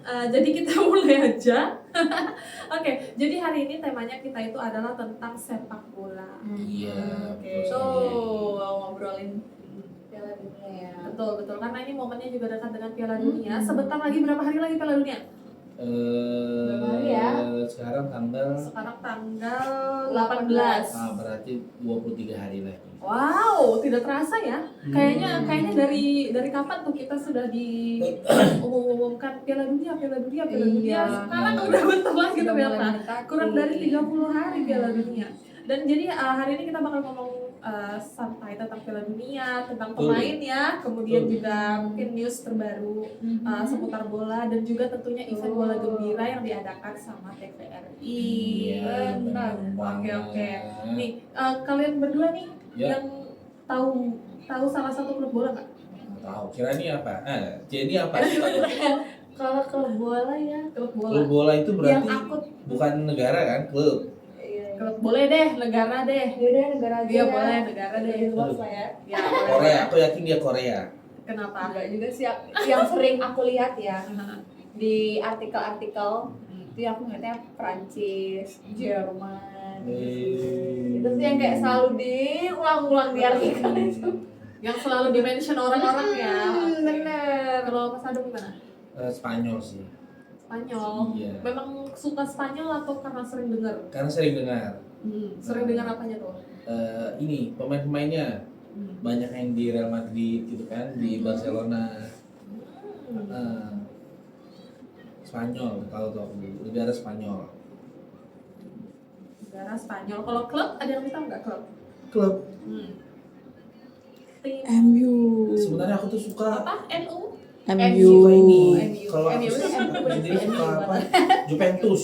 Jadi kita mulai aja. Oke, jadi hari ini temanya kita itu adalah tentang sepak bola. Iya. Oke. Tuh, ngobrolin Piala Dunia ya. Betul, karena ini momennya juga dekat dengan Piala Dunia. Sebentar lagi, berapa hari lagi Piala Dunia? Berapa hari ya? Sekarang tanggal Sekarang tanggal 18. berarti 23 hari lagi. Wow, tidak terasa ya. Kayaknya dari kapan tuh kita sudah diumumkan Piala Dunia. Iya. Sekarang udah bentar lagi Sudah ternyata. mulai mendekati. Kurang dari 30 hari Piala Dunia. Dan jadi hari ini kita bakal ngomong santai tentang Piala Dunia, tentang pemain ya, kemudian juga mungkin news terbaru seputar bola dan juga tentunya event bola gembira yang diadakan sama TVRI. Iya, Benar. benar Oke. banget. Nih, kalian berdua nih Ya. yang tahu salah satu klub bola nggak? Nggak tahu. Kira ini apa? Jadi apa? Kalau klub bola ya, Klub bola. Klub bola itu yang berarti akut. bukan negara kan? Klub. Iya. Klub boleh deh, negara deh. Yaudah negara aja. Iya ya. boleh, negara deh. Luas lah ya. Ya boleh. Korea. Aku yakin dia Korea. Kenapa? Enggak juga sih yang sering aku lihat ya di artikel-artikel itu aku ngeliatnya Prancis, Jerman. Itu sih yang kayak selalu diulang-ulang di artikel itu. Yang selalu di-mention orang-orang ya. Oke. Bener. Kalau Mas Adung gimana? Spanyol sih. Spanyol. Iya. Memang suka Spanyol atau karena sering dengar? Karena sering dengar. Sering dengar apanya tuh? Ini pemain-pemainnya banyak yang di Real Madrid gitu kan, di Barcelona. Spanyol, tahu tuh aku, negara Spanyol. Negara Spanyol. Kalau klub ada yang tahu nggak klub? Klub. Tim MU. Sebenarnya aku tuh suka apa? NU? MU. suka ini. MU. Kalau aku MU itu sendiri suka apa? Juventus.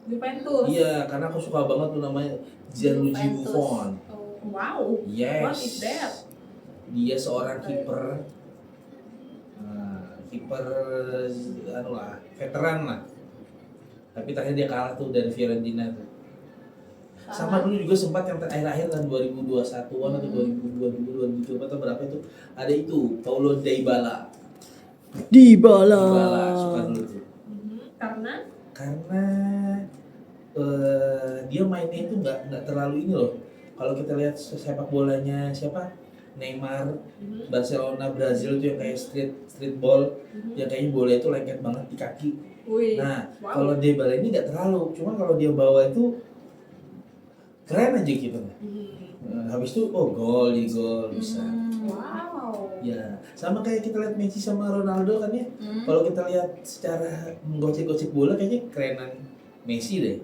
Juventus. Iya, karena aku suka banget tuh namanya Gianluigi Juventus. Buffon. Oh, wow. Yes. What is that? Dia seorang kiper. Kiper veteran lah. Tapi terakhir dia kalah tuh dari Fiorentina tuh. Sama dulu juga sempat yang terakhir-akhir kan 2021-an atau 2022 2023 atau berapa itu ada itu Paulo Dybala. Dybala. Suka dulu tuh. Karena Karena dia mainnya itu nggak terlalu ini loh. Kalau kita lihat sepak bolanya siapa? Neymar, Barcelona, Brazil tuh yang kayak street ball, yang kayaknya bola itu lengket banget di kaki. wih. Nah, Wow. kalau Dybala ini nggak terlalu, cuma kalau dia bawa itu keren aja gitu. Habis itu gol bisa. Wow. Ya, sama kayak kita lihat Messi sama Ronaldo kan ya. Kalau kita lihat secara menggocek-gocek bola kayaknya kerenan Messi deh.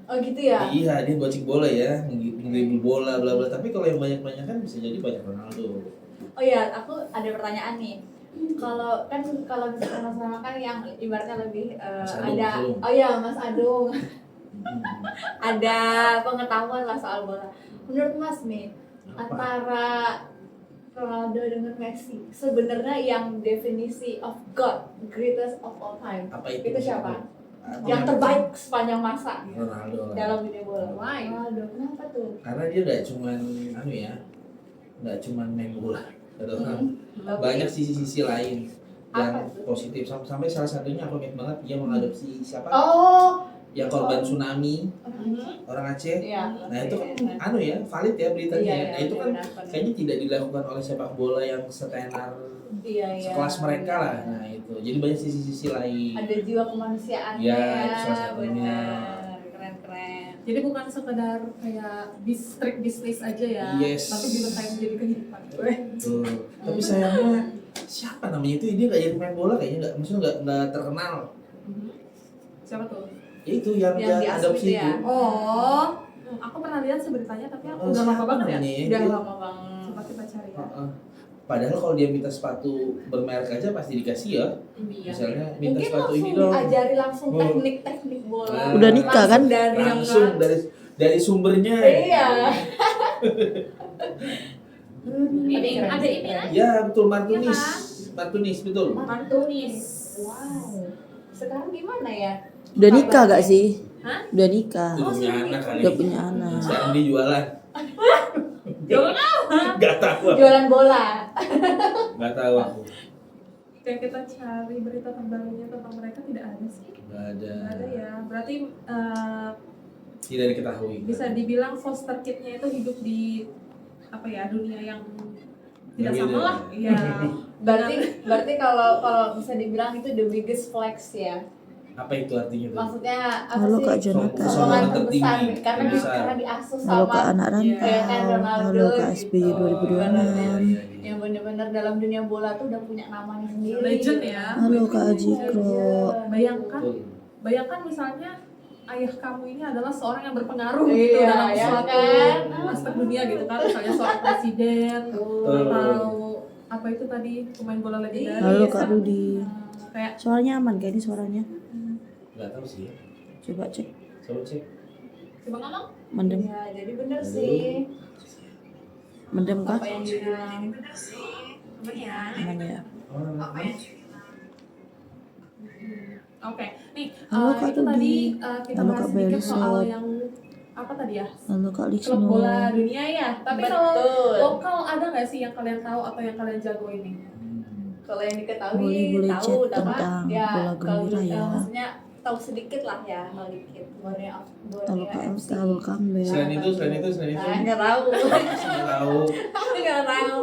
Oh gitu ya? Iya, dia gocek bola ya, ngedribble bola bla bla. Tapi kalau yang banyak-banyak kan bisa jadi banyak Ronaldo. Oh iya, aku ada pertanyaan nih. Kalau misalkan sama kan yang ibaratnya lebih Mas Adung, ada belum. oh iya Mas Adung ada pengetahuan lah soal bola. Menurut Mas nih antara Ronaldo dengan Messi sebenarnya yang definisi of God, greatest of all time Apa itu siapa? Apa? Yang terbaik sepanjang masa Ronaldo lah. dalam dunia bola. Why? Ronaldo, kenapa tuh? Karena dia nggak cuman nggak cuman main bola, ada orang banyak sisi-sisi lain yang Apa tuh? positif. Sampai salah satunya aku ingat banget dia mengadopsi siapa? Oh, Yang korban tsunami orang Aceh. iya. Nah itu kan valid ya beritanya. Iya, Nah itu kan benar. kayaknya tidak dilakukan oleh sepak bola yang setenar Iya. sekelas mereka lah. Nah itu jadi banyak sisi-sisi lain. Ada jiwa kemanusiaannya Ya, ya, itu salah satunya. benar. Keren. Jadi bukan sekedar kayak trik bisnis aja ya, Yes. tapi juga kayak menjadi kehidupan. Tuh. Tapi sayangnya siapa namanya itu dia nggak jadi main bola kayaknya nggak terkenal. Siapa tuh? Ya itu yang Yang dia di adopsi Asmit ya? itu. Oh, aku pernah lihat sih beritanya, tapi aku udah Siapa lama banget ya. namanya? Udah Dia- lama banget. Coba kita cari ya. Heeh. Padahal kalau dia minta sepatu bermerek aja pasti dikasih ya. Iya. Misalnya minta Mungkin sepatu ini langsung dong. ajari langsung Oh. teknik bola. Nah. Udah nikah kan? Langsung dari sumbernya. Iya. Ada ini kan? Ya betul Martunis. Iya kan? Martunis betul. Martunis. Wow. Sekarang gimana ya? Udah nikah gak sih? Hah? Udah nikah. Udah punya anak kali. Udah punya anak. Sekarang dia jualan. Jualan apa? Gak tahu. Jualan bola. Gak tahu aku. Kayak kita cari berita terbarunya tentang mereka tidak Nggak ada ya. Berarti Tidak diketahui. bisa dibilang foster kidnya itu hidup di apa ya, dunia yang tidak Yang sama beda. lah. Iya. Berarti kalau bisa dibilang itu the biggest flex ya. Apa itu artinya tuh? Maksudnya apa Halo sih? Kak Jonathan. Sombongan Sombongan terbesar tertinggi, karena terbesar. karena diasuh Halo sama Kak anak Iya. kayak rantau. kan Ronaldo Halo Kak SBY gitu. 2026. Yang benar-benar dalam dunia bola tuh udah punya namanya sendiri. Legend ya. Halo Kak Ajikro. Bayangkan misalnya ayah kamu ini adalah seorang yang berpengaruh gitu Iya, dalam ya suatu kan? aspek dunia gitu kan, misalnya seorang presiden atau apa itu tadi pemain bola legendaris. Halo Kak Rudi. Kayak Suaranya aman kayak ini suaranya. Nggak tahu sih. Coba cek. Coba cek. coba ngomong. Mendem. Iya, jadi bener sih Mendem kah? apa yang dibilang. Aman ya. Oke, nih Halo, Kak itu Rudi. tadi kita Halo, bahas Kak sedikit Belisot. soal yang apa tadi ya, Halo Kak klub Liksno. bola dunia ya. Tapi kalau Betul. lokal ada nggak sih yang kalian tahu atau yang kalian jago ini? Kalau yang diketahui Boleh tahu chat apa tentang ya bola kalau gembira ya. maksudnya tahu sedikit lah ya, tahu dikit Halo Borneo Kak FC. Elsa, welcome back. Selain itu. Nah, nggak tahu. Nggak tahu. Nggak tahu.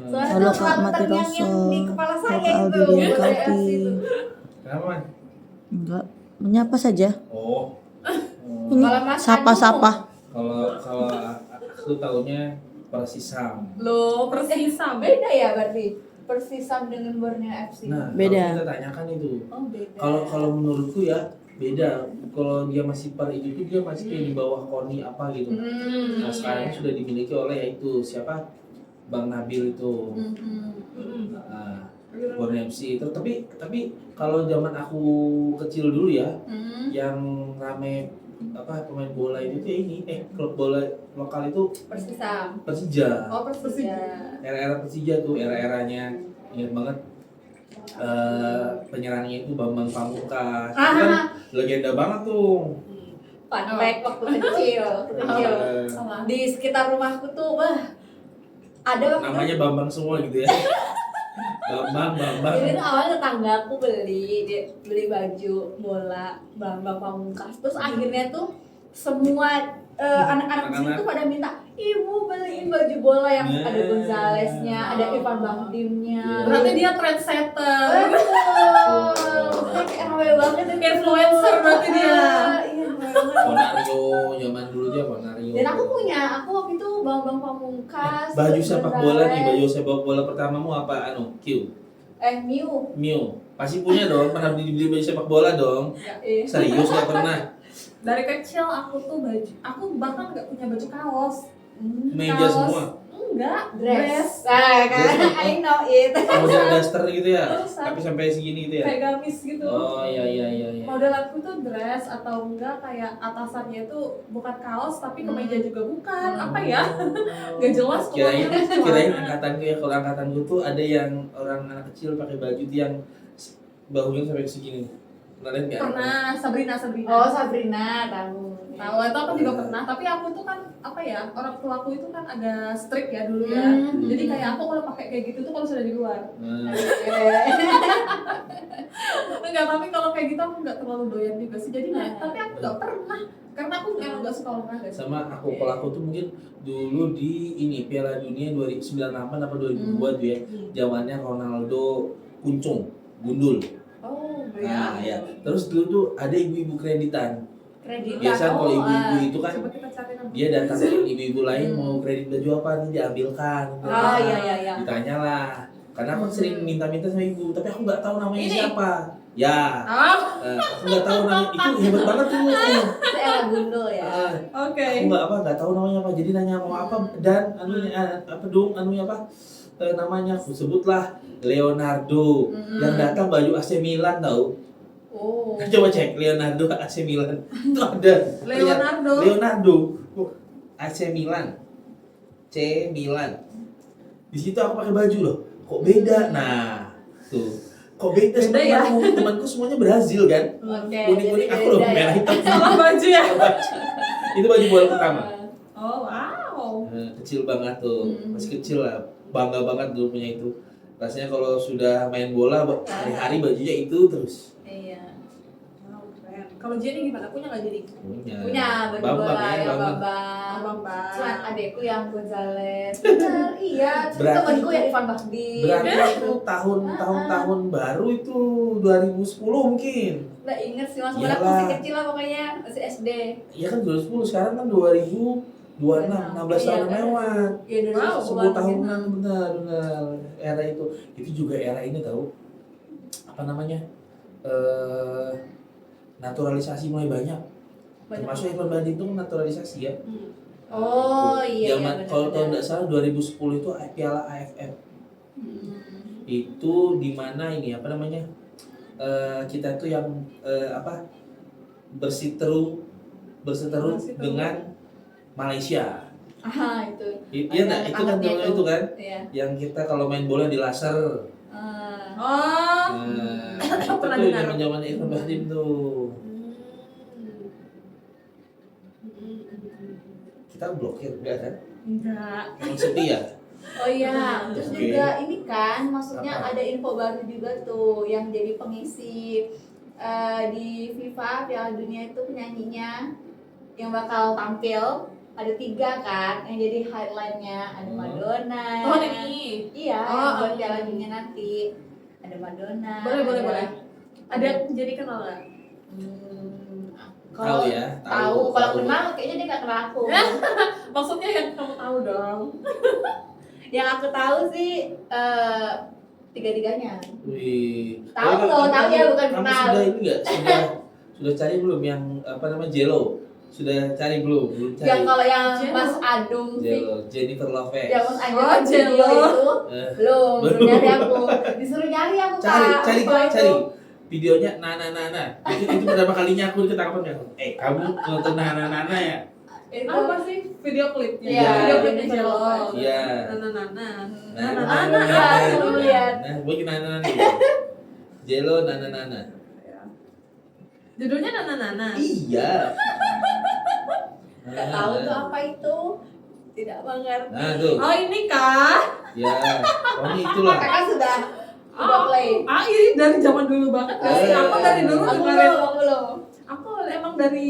Soalnya Halo, tuh Kak selalu Mati terngiang-ngiang Rosso. di kepala Halo, saya Kak itu. Aldi Rian Borneo Kalti. FC itu. Kenapa, Man? Enggak, menyapa saja. Oh. Ini Kalau Mas sapa-sapa. Kalau aku tahunya Persisam. Lo Persisam. Beda ya berarti Persisam dengan Borneo FC. Nah, Beda. kalau kita tanyakan itu. Oh beda. Kalau menurutku ya beda. Kalau dia masih per itu tuh dia masih kayak di bawah KONI apa gitu. Nah sekarang iya. sudah dimiliki oleh yaitu siapa, Bang Nabil itu. Nah, Borneo FC itu. Tapi kalau zaman aku kecil dulu ya, yang rame apa pemain bola itu tuh ini klub bola lokal itu Persisam. Persija. Oh Persija. Era-era Persija tuh, era-eranya ingat banget. Penyerangnya itu Bambang Pamungkas. Itu kan legenda banget tuh. Fun fact waktu kecil. Di sekitar rumahku tuh wah ada waktu Namanya Bambang semua gitu ya. Bambang. Jadi tuh awalnya tetanggaku beli baju bola Bambang Pamungkas. Terus akhirnya tuh semua anak-anak di sini tuh pada minta, ibu beliin baju bola yang Nah. ada Gonzalesnya, ada Ivan Bahtimnya. Iya. Berarti dia trendsetter. Betul. Kayak rame banget itu. Influencer berarti dia. Iya, rame banget. Bonario zaman dulu dia Bonario. Dan aku waktu itu Bambang Pamungkas. Baju terus sepak bola nih, Gonzales. baju sepak bola pertamamu apa Q? Miu. Mio. Pasti punya dong, pernah beli baju sepak bola dong. Iya. Serius gak pernah? Dari kecil aku bahkan nggak punya baju kaos. Meja Kaos. semua. Enggak, Dress. Nah, kan Dress. I know it. Model daster gitu ya? Terus, Tapi sampai segini gitu ya? kayak gamis gitu. Oh iya. Modelanku tuh dress atau enggak kayak atasannya itu bukan kaos tapi kemeja juga bukan. Apa ya? Nggak jelas Kirain pokoknya. angkatanku ya, kalau angkatanku tuh ada yang orang anak kecil pakai baju tuh yang bahunya sampai segini. Pernah lihat nggak? Pernah Sabrina. Oh, Sabrina tahu. Tahu itu aku juga pernah, tapi aku tuh kan apa ya, orang tuaku itu kan agak strict ya dulu ya. Jadi kayak aku kalau pakai kayak gitu tuh kalau sudah di luar. Nah, Enggak, tapi kalau kayak gitu aku nggak terlalu doyan juga sih. Jadi tapi aku nggak pernah karena aku emang nggak suka olahraga. sama kalau aku tuh mungkin dulu di ini Piala Dunia 2098 apa 2002 tuh ya, zamannya Ronaldo kuncung, gundul. Oh, Nah, ya. Terus dulu tuh ada ibu-ibu kreditan. Kredit. Biasa kalau ibu-ibu itu kan Coba kita cari nanti. dia datang ke ibu-ibu lain mau kredit baju apa nih diambilkan. Oh, iya. Ditanya lah. Karena aku sering minta-minta sama ibu, tapi aku nggak tahu namanya Ini? siapa. Ya, Oh, aku nggak tahu namanya. Itu hebat banget tuh. Itu era gundul ya. oke. Aku nggak tahu namanya apa. Jadi nanya mau apa dan anunya apa dong anunya apa namanya. Aku sebutlah Leonardo yang datang baju AC Milan tahu. Oh. Coba cek Leonardo AC Milan. Itu ada. Leonardo AC Milan. C Milan. Di situ aku pakai baju loh. Kok beda? Nah, tuh. Kok beda sama Beda ya? temanku semuanya Brazil kan? Oke. Kuning-kuning jadi aku loh beda ya. merah hitam. Salah baju ya. Itu baju bola pertama. Oh, wow. Kecil banget tuh. Masih kecil lah. Bangga banget dulu punya itu. Rasanya kalau sudah main bola hari-hari bajunya itu terus. Iya. Keren. Kalau Jenny gimana? Punya nggak Jenny? Punya baju Bambang bola ya, ya Bambang. Bambang. Bambang. Cuman adekku yang Gonzales. Bener, iya. Terus Berarti temanku itu- yang Ivan Bahdim. Berarti itu tahun baru itu 2010 mungkin. Nggak inget sih, mas. Aku Iyalah. masih kecil lah pokoknya, masih SD. Iya kan 2010, sekarang kan 2026, 16 tahun Iya, lewat. Iya, dari Wow. 10 tahunan, benar. Era itu juga era ini tahu apa namanya, naturalisasi mulai banyak. Termasuk Ivan Bahdim itu naturalisasi ya. Oh iya. Zaman iya, kalau tahun benar-benar. nggak salah 2010 itu Piala AFF. Itu di mana ini apa namanya, kita tuh yang berseteru Berseteru. dengan Malaysia. Ah itu. Iya nggak, itu kan Anaknya zaman itu kan Iya. yang kita kalau main bola di laser. Ah. Oh. Nah, Aku itu pernah tuh dengar. zaman Ivan Bahdim tuh. Kita blokir enggak kan? Enggak. Emang sepi ya? Oh iya, terus Oke. juga ini kan, maksudnya Apa? ada info baru juga tuh yang jadi pengisi di FIFA Piala Dunia itu penyanyinya yang bakal tampil ada 3 kan, yang jadi highlightnya ada Madonna. Oh ini. Iya, Oh, yang buat oh. Piala Dunia nanti ada Madonna. Boleh. Ada yang jadi kenal nggak? Tahu ya? Tahu, kalau kenal kayaknya dia nggak kenal aku. Maksudnya yang kamu tahu dong. Yang aku tahu sih tiga-tiganya. Wih. Tahu Tapi loh, tahu ya, bukan kamu kenal. sudah ini enggak? Sudah cari belum yang apa namanya Jello? Sudah cari belum? Belum cari. Yang kalau yang Jello. Mas Adung Jello, Jennifer Lopez. yang Mas Adung Oh, video Jello. itu Eh, belum nyari aku. Disuruh nyari aku Kak. cari Kalau itu. cari videonya Nana. Itu pertama kalinya aku ketangkap kan. Kamu nonton Nana ya? Itu Apa sih video klipnya? Iya, Video klipnya Jennifer Jello. Lopez. Iya. Nana. Iya, aku lihat. Nah, gue Nana nih. Jello Nana. Judulnya Nana. Iya. Nggak tahu tuh apa itu. Tidak mengerti. Nah tuh, Oh ini kah? ya, pokoknya itulah. Kakak sudah play. Ini dari zaman dulu banget gak sih? Aku dari dulu Aku dengerin. belum, aku belum. Aku emang dari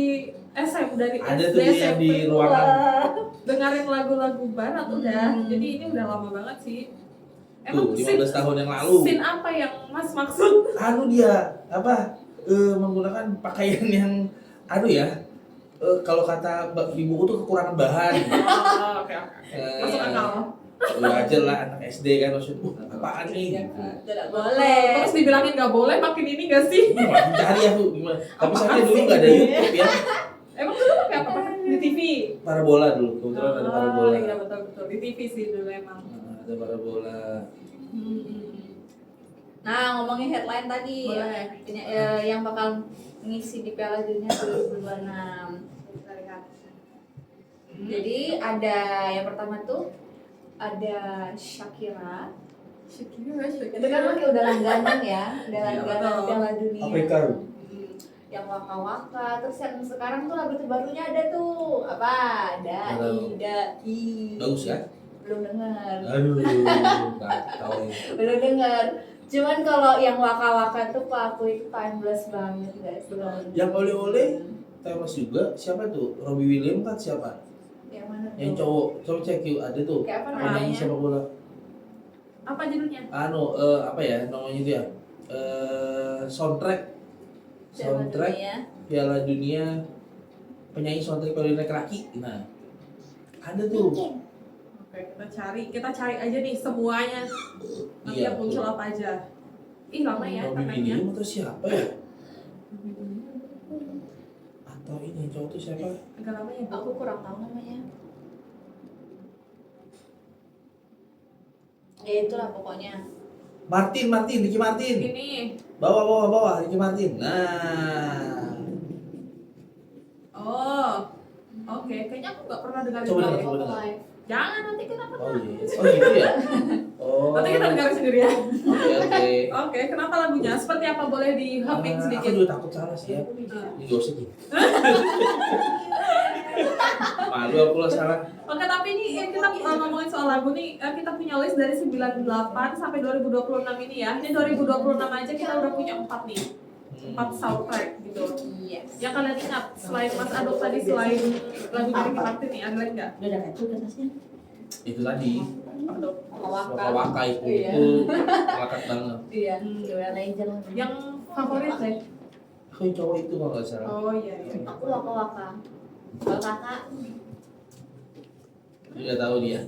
SM, dari Ada SD, tuh dia yang SMP di ruangan. dengerin lagu-lagu barat udah. Jadi ini udah lama banget sih. Tuh, 15 tahun yang lalu. Scene apa yang Mas maksud? Anu dia apa? Menggunakan pakaian yang ya. Kalau kata ibuku tuh kekurangan bahan. Oh, oke. Masuk akal. Wajar lah anak SD kan maksud apaan nih? Iya, Gitu. tidak boleh. Terus dibilangin gak boleh, makin ini gak sih? Ini makin cari aku gimana? Tapi Apaan saya dulu sih? nggak ada YouTube ya. Emang dulu pakai apa? Pakai di TV? Parabola dulu, kebetulan ada parabola. Iya betul. Di TV sih dulu emang. Nah, ada parabola. Nah, ngomongin headline tadi Boleh. yang bakal ngisi di Piala Dunia 2026. Kita lihat. Jadi ada yang pertama tuh ada Shakira. Shakira. Itu kan pakai udah langganan ya, udah Iya, langganan betul. Piala Dunia. Afrika. Yang waka-waka, terus yang sekarang tuh lagu terbarunya ada tuh apa? Halo. Dai. Bagus ya? Belum dengar. Aduh, nggak tahu ya. Belum dengar. Cuman kalau yang waka-waka tuh kok aku itu timeless banget guys. Yang oleh-oleh Tewas juga siapa tuh? Robbie Williams kan siapa? Yang mana tuh? Yang cowok, coba cek yuk ada tuh. Kayak apa Penyanyi namanya? sepak bola. Apa judulnya? Apa ya namanya itu ya? Soundtrack Piala Dunia penyanyi soundtrack Piala Dunia laki. Nah, ada tuh. Oke, kita cari aja nih semuanya. Nanti Iya, yang muncul apa aja. Ih lama ya Robbie katanya. Williams atau siapa ya? Atau ini cowok tuh siapa? Agak lama ya. Aku kurang tahu namanya. Ya itulah pokoknya. Ricky Martin. Ini. Bawa Ricky Martin. Nah, Oh. Oke, kayaknya aku nggak pernah dengar Coba itu. dengar. Live. Jangan nanti kita oh pernah. iya, oh gitu ya. Oh. Nanti kita dengar sendiri ya. Oke. Oke, kenapa lagunya? Seperti apa boleh di humming Aku sedikit? juga takut salah sih ya. Ini gak usah gitu. Malu aku lah salah. Oke, tapi ini kita ngomongin soal lagu nih, kita punya list dari 98 sampai 2026 ini ya. Ini 2026 aja kita udah punya 4 nih. 4 soundtrack gitu. Yes. Yang kalian ingat selain Mas Adok tadi, selain lagunya Ricky Martin nih, ada lagi nggak? Udah ada itu atasnya. Itu tadi Adok. waka-waka itu Iya. melekat banget. Iya, Joel Legend. Yang favorit deh. Aku yang cowok itu kalau nggak salah. Oh iya iya. Aku waka-waka. Kalau kakak, Nggak tahu dia.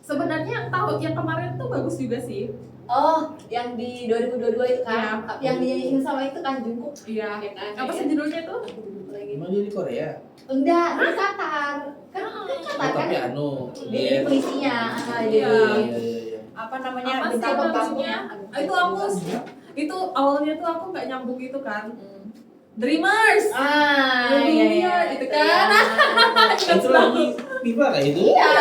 Sebenarnya yang tahun yang kemarin tuh bagus juga sih. oh yang di 2022 itu kan, yang dinyanyiin sama itu kan Jungkook. Iya. Ya kan? Apa sih judulnya tuh? Lagi. Emang dia di Korea? Enggak, di Qatar. Kan Qatar kan Tapi anu di polisinya. Iya. Iya. Apa namanya? Apa sih bintang maksudnya? tamunya. Itu aku itu awalnya tuh aku nggak nyambung gitu kan. Dreamers. Iya, itu kan. Itu lagi FIFA kayak itu? Iya,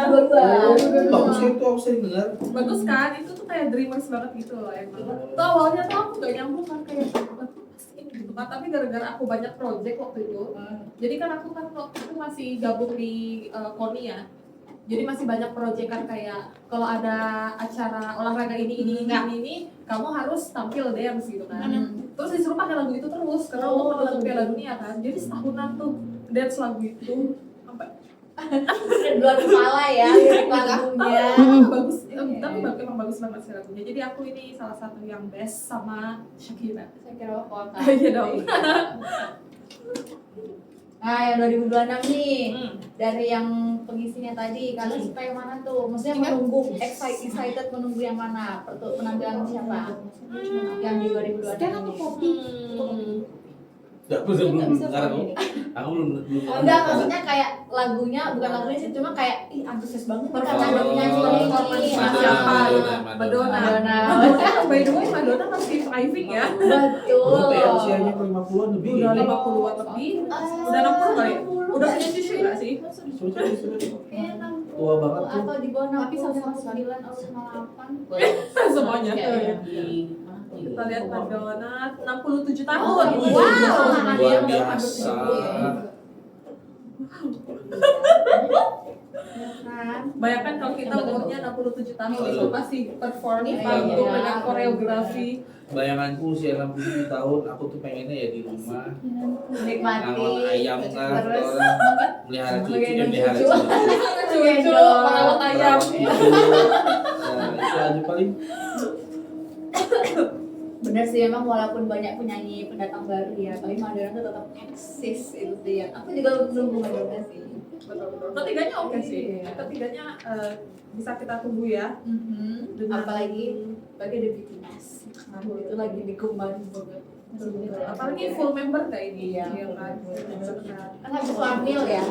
2022. Bagus ya itu aku sering dengar. Bagus kan? Itu tuh kayak Dreamers banget gitu loh emang. Tuh awalnya tuh aku nggak nyambung kan kayak pasti ini gitu kan. Tapi gara-gara aku banyak project waktu itu. Jadi kan aku kan waktu itu masih gabung di KONI ya. Jadi masih banyak project kan kayak kalau ada acara olahraga ini, kamu harus tampil dance gitu kan. Terus disuruh pakai lagu itu terus karena untuk menutup Piala Dunia kan. Jadi setahunan tuh dance lagu itu sampai Dua kepala ya, lirik lagunya. bagus. Tapi emang bagus banget sih lagunya. Jadi aku ini salah satu yang best sama Shakira. Saya kira waka. Iya dong. Nah, yang 2026 nih, Hmm. dari yang pengisinya tadi, kalian suka yang mana tuh? Maksudnya menunggu, excited menunggu yang mana? Penampilan siapa? Yang di 2026 ini. Aku belum dengar aku. Aku belum. Enggak, maksudnya kayak lagunya, bukan lagunya sih, cuma kayak ih antusias banget nih karena ada Oh. penyanyi ini. Performance siapa? Madonna. Madonna. By the way, Madonna masih thriving ya. Betul. Udah kayak usianya 50-an lebih. Udah kayaknya. 50-an lebih. Udah 60 kali. Udah punya cucu nggak sih? Coba. Kayaknya 60 Tua banget tuh. atau di bawah 60 Tapi sama 59 atau 98. Semuanya. Iya. Kita lihat Madonna 67 tahun. Oh, Wow. Luar biasa. Bayangkan kalau kita umurnya 67 tahun itu masih perform Iya, panggung iya. dengan koreografi. Bayanganku usia 67 tahun, aku tuh pengennya ya di rumah Nikmati. nangon ayam lah, Terus orang melihara cucu, Melihara melihara cucu. cucu. Cucu, merawat ayam. Nah, itu aja paling. bener sih, emang walaupun banyak penyanyi pendatang baru ya, tapi Madonna tuh tetap eksis. Itu sih yang aku juga menunggu Madonna sih. Betul-betul. Ketiganya oke sih. Iya. Ketiganya bisa kita tunggu ya. Dengan- Apalagi ada BTS. Itu lagi dikembangin banget. Apalagi full member kayak ini. Iya. Kan. Benar. Kan habis hamil ya.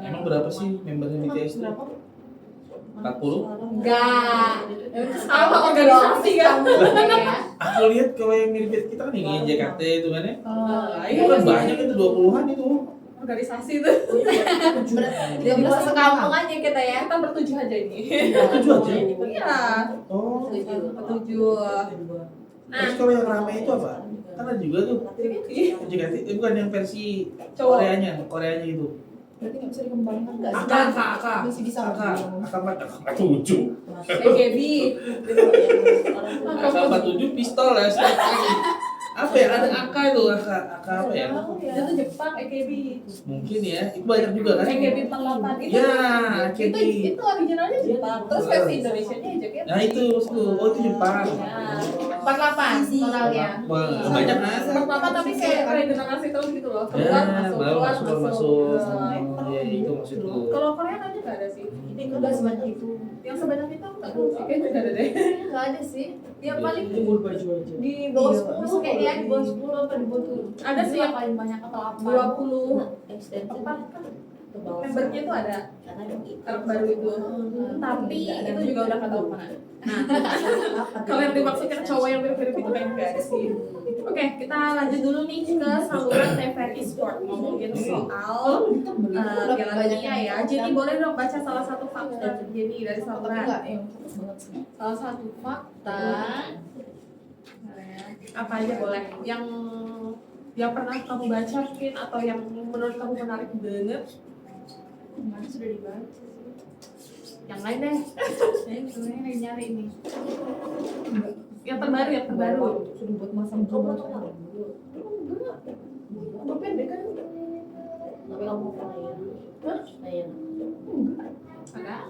Emang berapa sih membernya BTS itu? 40? Enggak. Sama organisasi kan. Ya. Aku lihat kalau yang mirip kita kan yang JKT itu kan ya. Iya, Itu kan banyak itu 20-an itu. organisasi itu. Dia bisa sekampung aja kita ya. Kita bertujuh aja ini. Tujuh aja. Iya. Oh. Bertujuh. Nah, Terus kalau yang rame itu apa? Kan ada juga tuh. JKT, bukan yang versi Cowok. Koreanya itu. Berarti nggak bisa dikembangkan nggak sih? Kakak. Masih bisa Kakak 7. AKB. Kakak 7 pistol ya. Apa ya? Ada AK itu, AK apa ya? Itu tuh Jepang AKB. Mungkin ya. Itu banyak juga kan? AKB 48 itu. Ya, itu AKB. itu originalnya Jepang. Terus versi Indonesianya JKT. Nah itu, oh itu Jepang. Ya. 48 totalnya. Wah, banyak kan? 48 tapi kayak regenerasi terus gitu loh. Ya, Keluar masuk, baru keluar masuk. masuk. Oh, ya itu maksudku. Kalau Korea kayaknya nggak ada sih. Ini udah sebanyak itu. Yang sebanyak itu aku nggak tahu sih. Kayaknya nggak ada deh. Nggak ada sih. Yang Iya. paling baju aja. di bawah 10 kayaknya, di bawah 10 apa di bawah 7. Ada sih yang paling banyak atau apa? 20 Extension. apa kan membernya itu ada anak baru itu. Tapi itu juga udah nggak tahu mana. Nah, kalau yang dimaksudkan cowok yang mirip-mirip itu kan nggak ada sih. Oke, kita lanjut dulu nih ke saluran TVRI Sport, ngomongin soal Piala Dunia ya. Jadi boleh dong baca salah satu fakta Jenny dari saluran. Salah satu fakta apa aja boleh yang pernah kamu baca mungkin atau yang menurut kamu menarik banget. Kemarin sudah dibaca sih. Yang lain deh. Saya sebenarnya lagi nyari ini. Yang terbaru. Sudah buat masang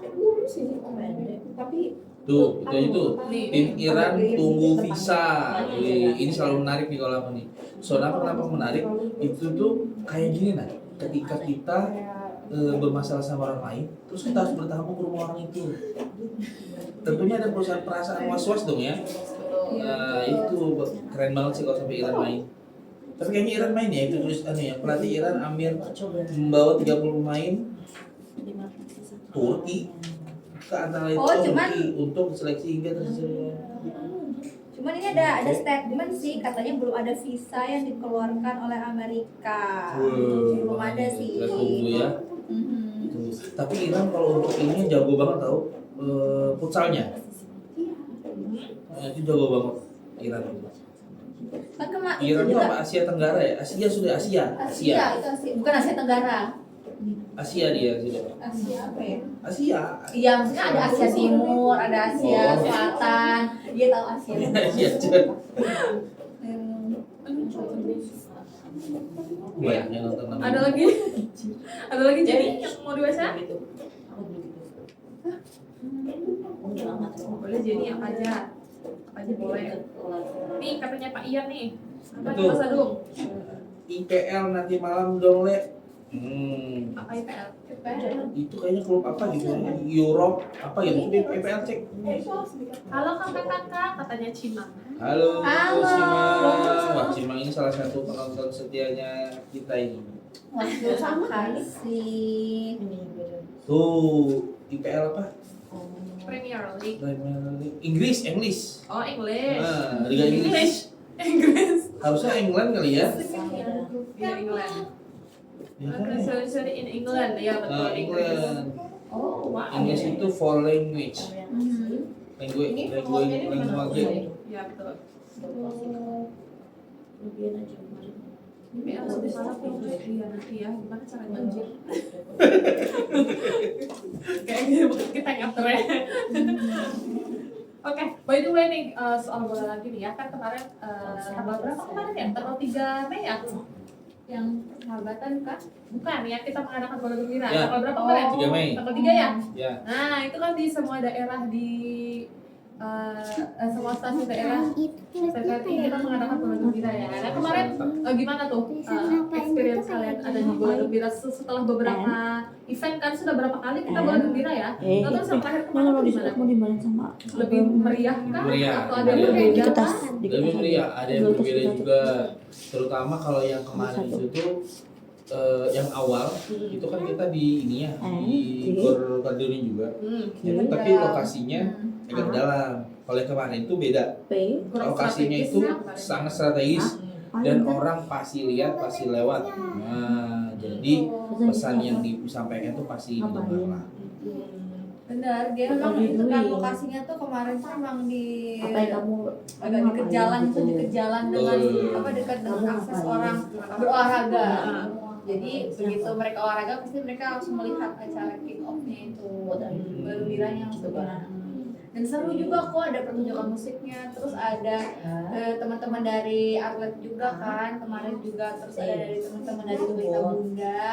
makin lurus sih. Tapi Tuh, itu Nih. tim Iran tunggu visa. Ini selalu menarik nih kalau aku nih. Soalnya kenapa menarik? Itu tuh kayak gini nah. Ketika kita bermasalah sama orang lain, terus kita harus bertamu ke rumah orang itu. Tentunya ada perasaan was-was dong ya. Nah, itu keren banget sih kalau sampai Iran main. Tapi kayaknya Iran main ya, itu terus ya, pelatih Iran Amir membawa 30 pemain Turki ke antara itu Turki untuk seleksi hingga terselesai. Cuman ini ada statement sih, katanya belum ada visa yang dikeluarkan oleh Amerika. Belum ada sih. Kita tunggu ya. Tuh. Tapi Iran kalau untuk ini jago banget tau, futsalnya. Itu jago banget Iran. Kan kemarin Iran itu apa Asia Tenggara ya? Asia sudah Asia. Asia, itu Asia. Bukan Asia Tenggara. Asia dia sudah. Asia apa ya? Asia. Iya, maksudnya ada Asia Timur, ada Asia Selatan. Dia tahu Asia. Asia aja. Banyak yang nonton namanya. Ada lagi jadi yang mau diwasa? Boleh jadi apa aja boleh. Nih katanya Pak Ian nih. Apa nih Mas Adung? IPL nanti malam dong le. Apa IPL? Itu kayaknya klub apa gitu ya? Europe apa gitu? IPL cek. Halo kakak-kakak, katanya Cimang. Halo, Halo. Cimang. Wah, Cimang ini salah satu penonton setianya kita ini. Waduh, sama kali sih. Tuh, IPL apa? Premier League. Premier League. Inggris. Oh, English. Nah, Liga Inggris. Inggris. Harusnya England kali ya? Ya, England. Ya kan? Oke, sorry in England. Ya, betul. Nah, England. Oh, wow. English itu for language. Language. Ya, betul. IPL sudah salah tuh. Iya, nanti ya. Gimana caranya? Kayaknya kita ngatur ya. Oke, by the way nih soal bola lagi nih ya, kan kemarin tanggal berapa kemarin ya? Tanggal 3 Mei ya? Yang sahabatan kan? Bukan ya, kita mengadakan bola gembira. Ya. Tanggal berapa kemarin? 3 Mei. Tanggal 3 ya? Ya. Nah, itu kan di semua daerah di semua stasiun daerah TVRI kita mengadakan bola gembira ya. Nah, kemarin gimana tuh experience kalian ada di bola gembira setelah beberapa event kan sudah berapa kali kita bola gembira ya? Nah, terus yang terakhir kemarin tuh gimana? mau dimana sama Lebih meriah kah? Meriah, Atau ada yang meriah. berbeda Di kah? Lebih meriah, ada yang berbeda juga. Terutama kalau yang kemarin itu tuh yang awal itu kan kita di ini ya di Gor Kaduri juga. Jadi, tapi lokasinya agak ke dalam. Kalau yang kemarin itu beda. Kurang Lokasinya strategis itu ya kemarin. sangat strategis dan orang pasti lihat, pasti lewat. Nah, jadi pesan yang disampaikan tuh pasti didengar lah. Benar, dia memang itu kan lokasinya tuh kemarin tuh memang di apa yang kamu agak dekat jalan itu dekat jalan dengan Betul. apa dekat dengan akses orang berolahraga. Jadi begitu mereka olahraga pasti mereka langsung melihat acara kick off-nya itu gembiranya langsung. Dan seru juga kok, ada pertunjukan musiknya, terus ada teman-teman dari atlet juga kan kemarin juga, terus ada dari teman-teman dari Berita Bunda,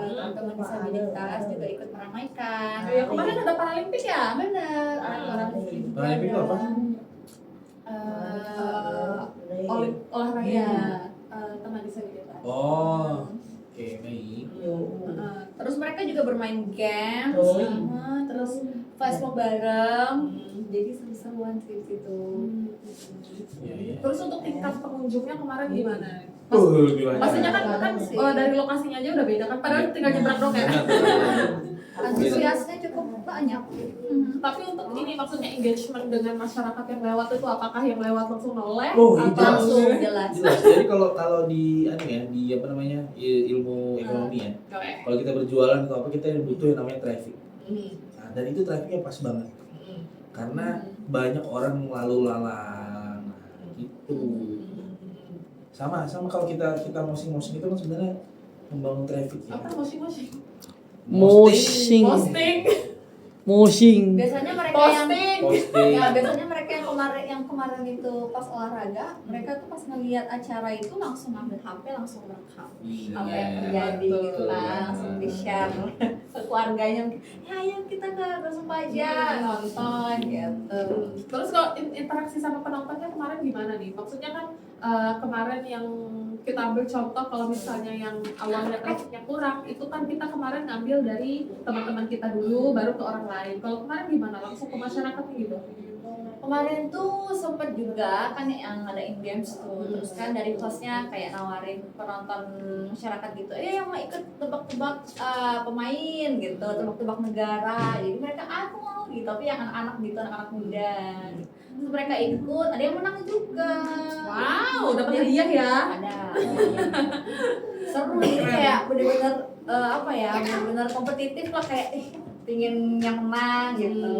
teman-teman disabilitas juga ikut meramaikan. Ya, kemarin ada Paralimpik ya? Bener, ada Paralimpik juga. Paralimpik itu apa? Olahraga teman disabilitas. Oh, oke, baik. Terus mereka juga bermain game sama, terus flashmob bareng, jadi seru-seruan sih situ. Ya. Terus untuk tingkat pengunjungnya kemarin gimana? Gimana? Pastinya kan dari lokasinya aja udah beda kan, padahal tinggal nyebrang dong ya. Antusiasnya cukup banyak. Tapi untuk ini maksudnya engagement dengan masyarakat yang lewat itu, apakah yang lewat langsung noleh Oh, atau jelas. Langsung jelas. Jelas. Jadi kalau di di apa namanya ilmu ekonomi ya, kalau kita berjualan atau apa kita butuh yang namanya traffic. Nah, dan itu trafficnya pas banget. Karena banyak orang lalu lalang gitu. Sama kalau kita mosing itu kan sebenarnya membangun traffic ya. apa musik-musik? Mosing. Posting. Mosing. Biasanya mereka yang Posting. ya biasanya mereka yang kemarin itu pas olahraga, mereka tuh pas ngeliat acara itu langsung ngambil HP, langsung rekam apa yang terjadi Betul. gitu lah, langsung di-share ke keluarganya. Ya ayo kita ke Sumpaja nonton gitu. Terus kalau interaksi sama penontonnya kemarin gimana nih? Maksudnya kan kemarin yang kita ambil contoh kalau misalnya yang awalnya trafficnya kurang, itu kan kita kemarin ngambil dari teman-teman kita dulu, baru ke orang lain. Kalau kemarin gimana? Langsung ke masyarakat gitu? Kemarin tuh sempet juga kan yang ngadain games tuh, terus kan dari hostnya kayak nawarin penonton masyarakat gitu, yang mau ikut tebak-tebak pemain gitu, tebak-tebak negara. Jadi mereka aku mau gitu, tapi yang anak-anak gitu, anak-anak muda. Terus mereka ikut, ada yang menang juga. Wow, dapat hadiah ya? Ada. Seru, jadi kayak bener-bener bener-bener kompetitif lah, kayak pingin yang menang gitu.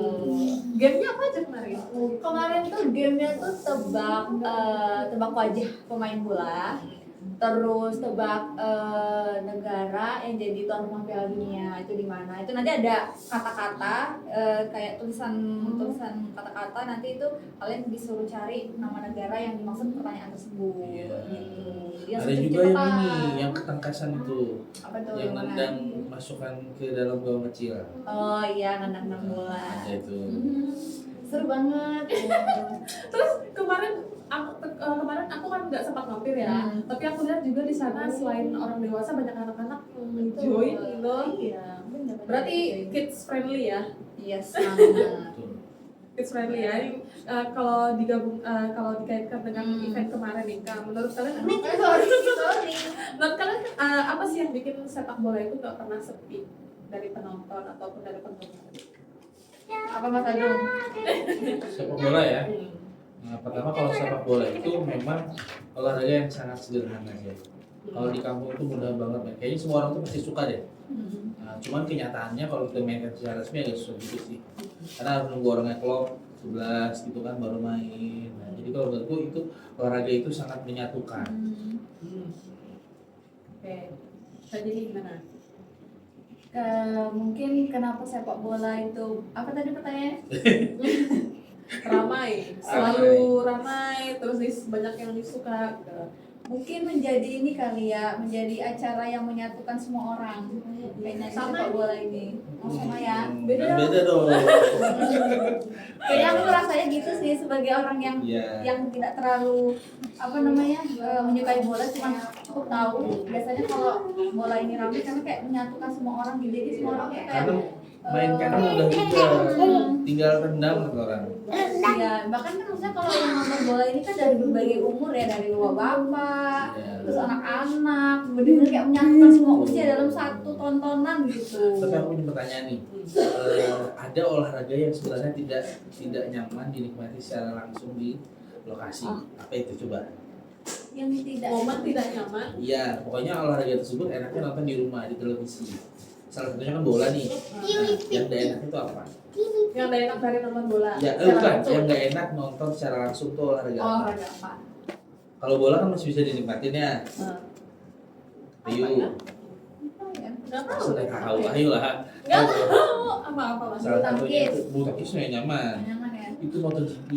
Gamenya apa aja kemarin? Kemarin tuh gamenya tuh tebak wajah pemain bola, terus tebak negara yang jadi tuan rumah Piala Dunia itu di mana. Itu nanti ada kata-kata kayak tulisan kata-kata, nanti itu kalian disuruh cari nama negara yang dimaksud pertanyaan tersebut. Iya. Gitu. Jadi Ada langsung juga yang cepat. ini, yang ketangkasan itu, Apa tuh yang mana? nendang masukkan ke dalam gawang kecil. Oh iya, nendang bola. Ada itu. Seru banget. Terus kemarin aku kan nggak sempat mampir ya, tapi aku lihat juga di sana selain orang dewasa banyak anak-anak yang join gitu. Iya, benar. Berarti kids friendly ya? Iya sangat. Betul. Kids friendly ya. Ini, kalau digabung kalau dikaitkan dengan event kemarin nih, Kak, menurut kalian Sorry. menurut kalian apa sih yang bikin sepak bola itu nggak pernah sepi dari penonton ataupun dari penggemar? Apa Mas Agung? Sepak bola ya. Nah, pertama kalau sepak bola itu memang olahraga yang sangat sederhana ya. Kalau di kampung itu mudah banget, kayaknya semua orang tuh pasti suka deh. Nah, cuman kenyataannya kalau kita mainkan secara resmi agak susah gitu sih. Karena harus nunggu orangnya klop 11 gitu kan baru main. Nah, jadi kalau menurutku itu olahraga itu sangat menyatukan. Oke, jadi gimana? Mungkin kenapa sepak bola itu apa tadi pertanyaannya? Ramai, selalu ramai, terus banyak yang disuka. Mungkin menjadi ini kali ya, menjadi acara yang menyatukan semua orang. Kayaknya Sama sepak bola ini. Oh, sama ya. Beda dong. Kayaknya aku rasanya gitu sih, sebagai orang yang Iya. yang tidak terlalu menyukai bola, cuma aku tahu biasanya kalau bola ini ramai karena kayak menyatukan semua orang gitu, jadi semua orang kayak Karena mainkan mudah juga, tinggal tendang ke orang. ya, bahkan kan maksudnya kalau yang nonton bola ini kan dari berbagai umur ya, dari bapak-bapak, Iya. terus anak-anak, bener-bener kayak menyatukan semua usia dalam satu tontonan gitu. Tapi aku punya pertanyaan nih, ada olahraga yang sebenarnya tidak nyaman dinikmati secara langsung di lokasi. Apa itu coba? Yang tidak Momen tidak nyaman. Iya, pokoknya olahraga tersebut enaknya nonton di rumah, di televisi. Salah satunya kan bola nih. Nah, yang gak enak itu apa? Yang gak enak dari nonton bola. Ya, secara bukan. langsung. Yang gak enak nonton secara langsung tuh olahraga apa? olahraga apa? Kalau bola kan masih bisa dinikmatin ya. Ayo, Apa ya? Nggak tahu. sudah tahu, ayo lah. Nggak tahu apa-apa mas. Salah satunya Bulu itu bulu tangkis yang nyaman. Nyaman ya? Itu MotoGP.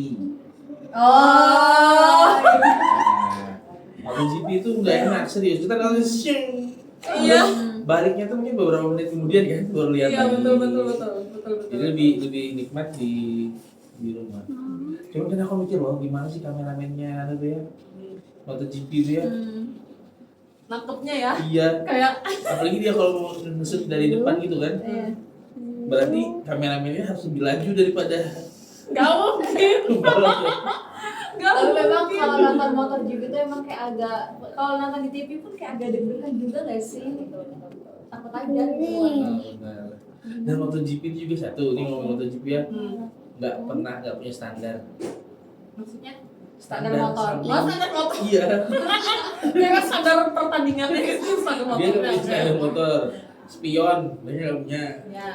Oh. Nah, MotoGP itu nggak enak serius. Kita nonton shing. Iya. Baliknya tuh mungkin beberapa menit kemudian kan baru lihat Iya lagi. betul. Jadi lebih nikmat di rumah. Cuma kan aku mikir loh gimana sih kameramennya gitu ya. MotoGP itu ya. Nangkepnya ya. Iya. Kayak Apalagi dia kalau mau nge-shoot dari depan gitu kan. Iya. Berarti kameramennya harus lebih laju daripada nggak mungkin. balapnya. Nggak Tapi memang mungkin. kalau nonton motor juga tuh emang kayak agak, kalau nonton di TV pun kayak agak deg-degan juga gak sih? Takut aja gitu. Benar. Dan MotoGP itu juga satu. Ini ngomong MotoGP ya. Nggak punya standar. Maksudnya Standar motor. sama- oh standar motor. Iya. Dia kan standar pertandingannya itu standar Dia nggak motornya. punya standar motor. Spion, dia nggak punya. Ya.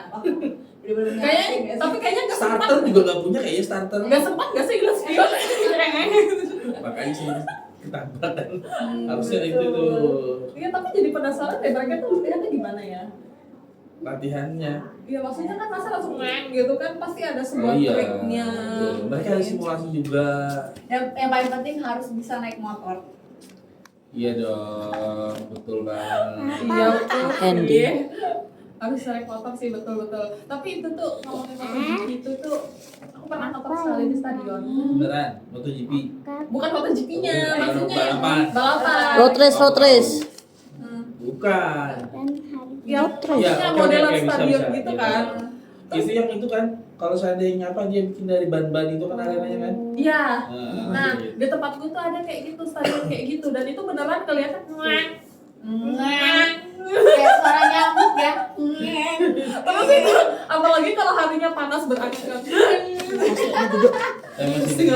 Bener-bener Kayaknya ngerti gak sih? tapi kayaknya nggak sempat. Starter juga nggak punya kayaknya starter. Nggak sempat nggak sih lihat spion? Makanya sih ketabrakan. Harusnya betul. itu tuh. Iya tapi jadi penasaran deh mereka tuh latihannya gimana ya? latihannya. Iya maksudnya kan masa langsung main gitu kan pasti ada Oh sebuah iya. triknya. Betul. Mereka ada simulasi juga. Yang paling penting harus bisa naik motor. Iya dong, betul banget. Iya betul Andy. sih. Harus naik motor sih betul-betul. Tapi itu tuh ngomongin MotoGP itu tuh aku pernah nonton sekali di stadion. Beneran, MotoGP. Bukan MotoGP-nya, Oh, maksudnya yang balapan. balapan. Road race. Hmm. Bukan. Ya, Terus. maksudnya Ya, oke, modelan oke, bisa, stadion bisa. gitu Iya. kan. Itu yang itu kan, kalau seandainya apa dia bikin dari ban-ban itu kan arenanya kan. Iya. Nah, gitu. di tempatku tuh ada kayak gitu, stadion kayak gitu dan itu beneran kelihatan ngeng. Kayak suara nyamuk ya. Terus itu apalagi kalau harinya panas berangkat. Masih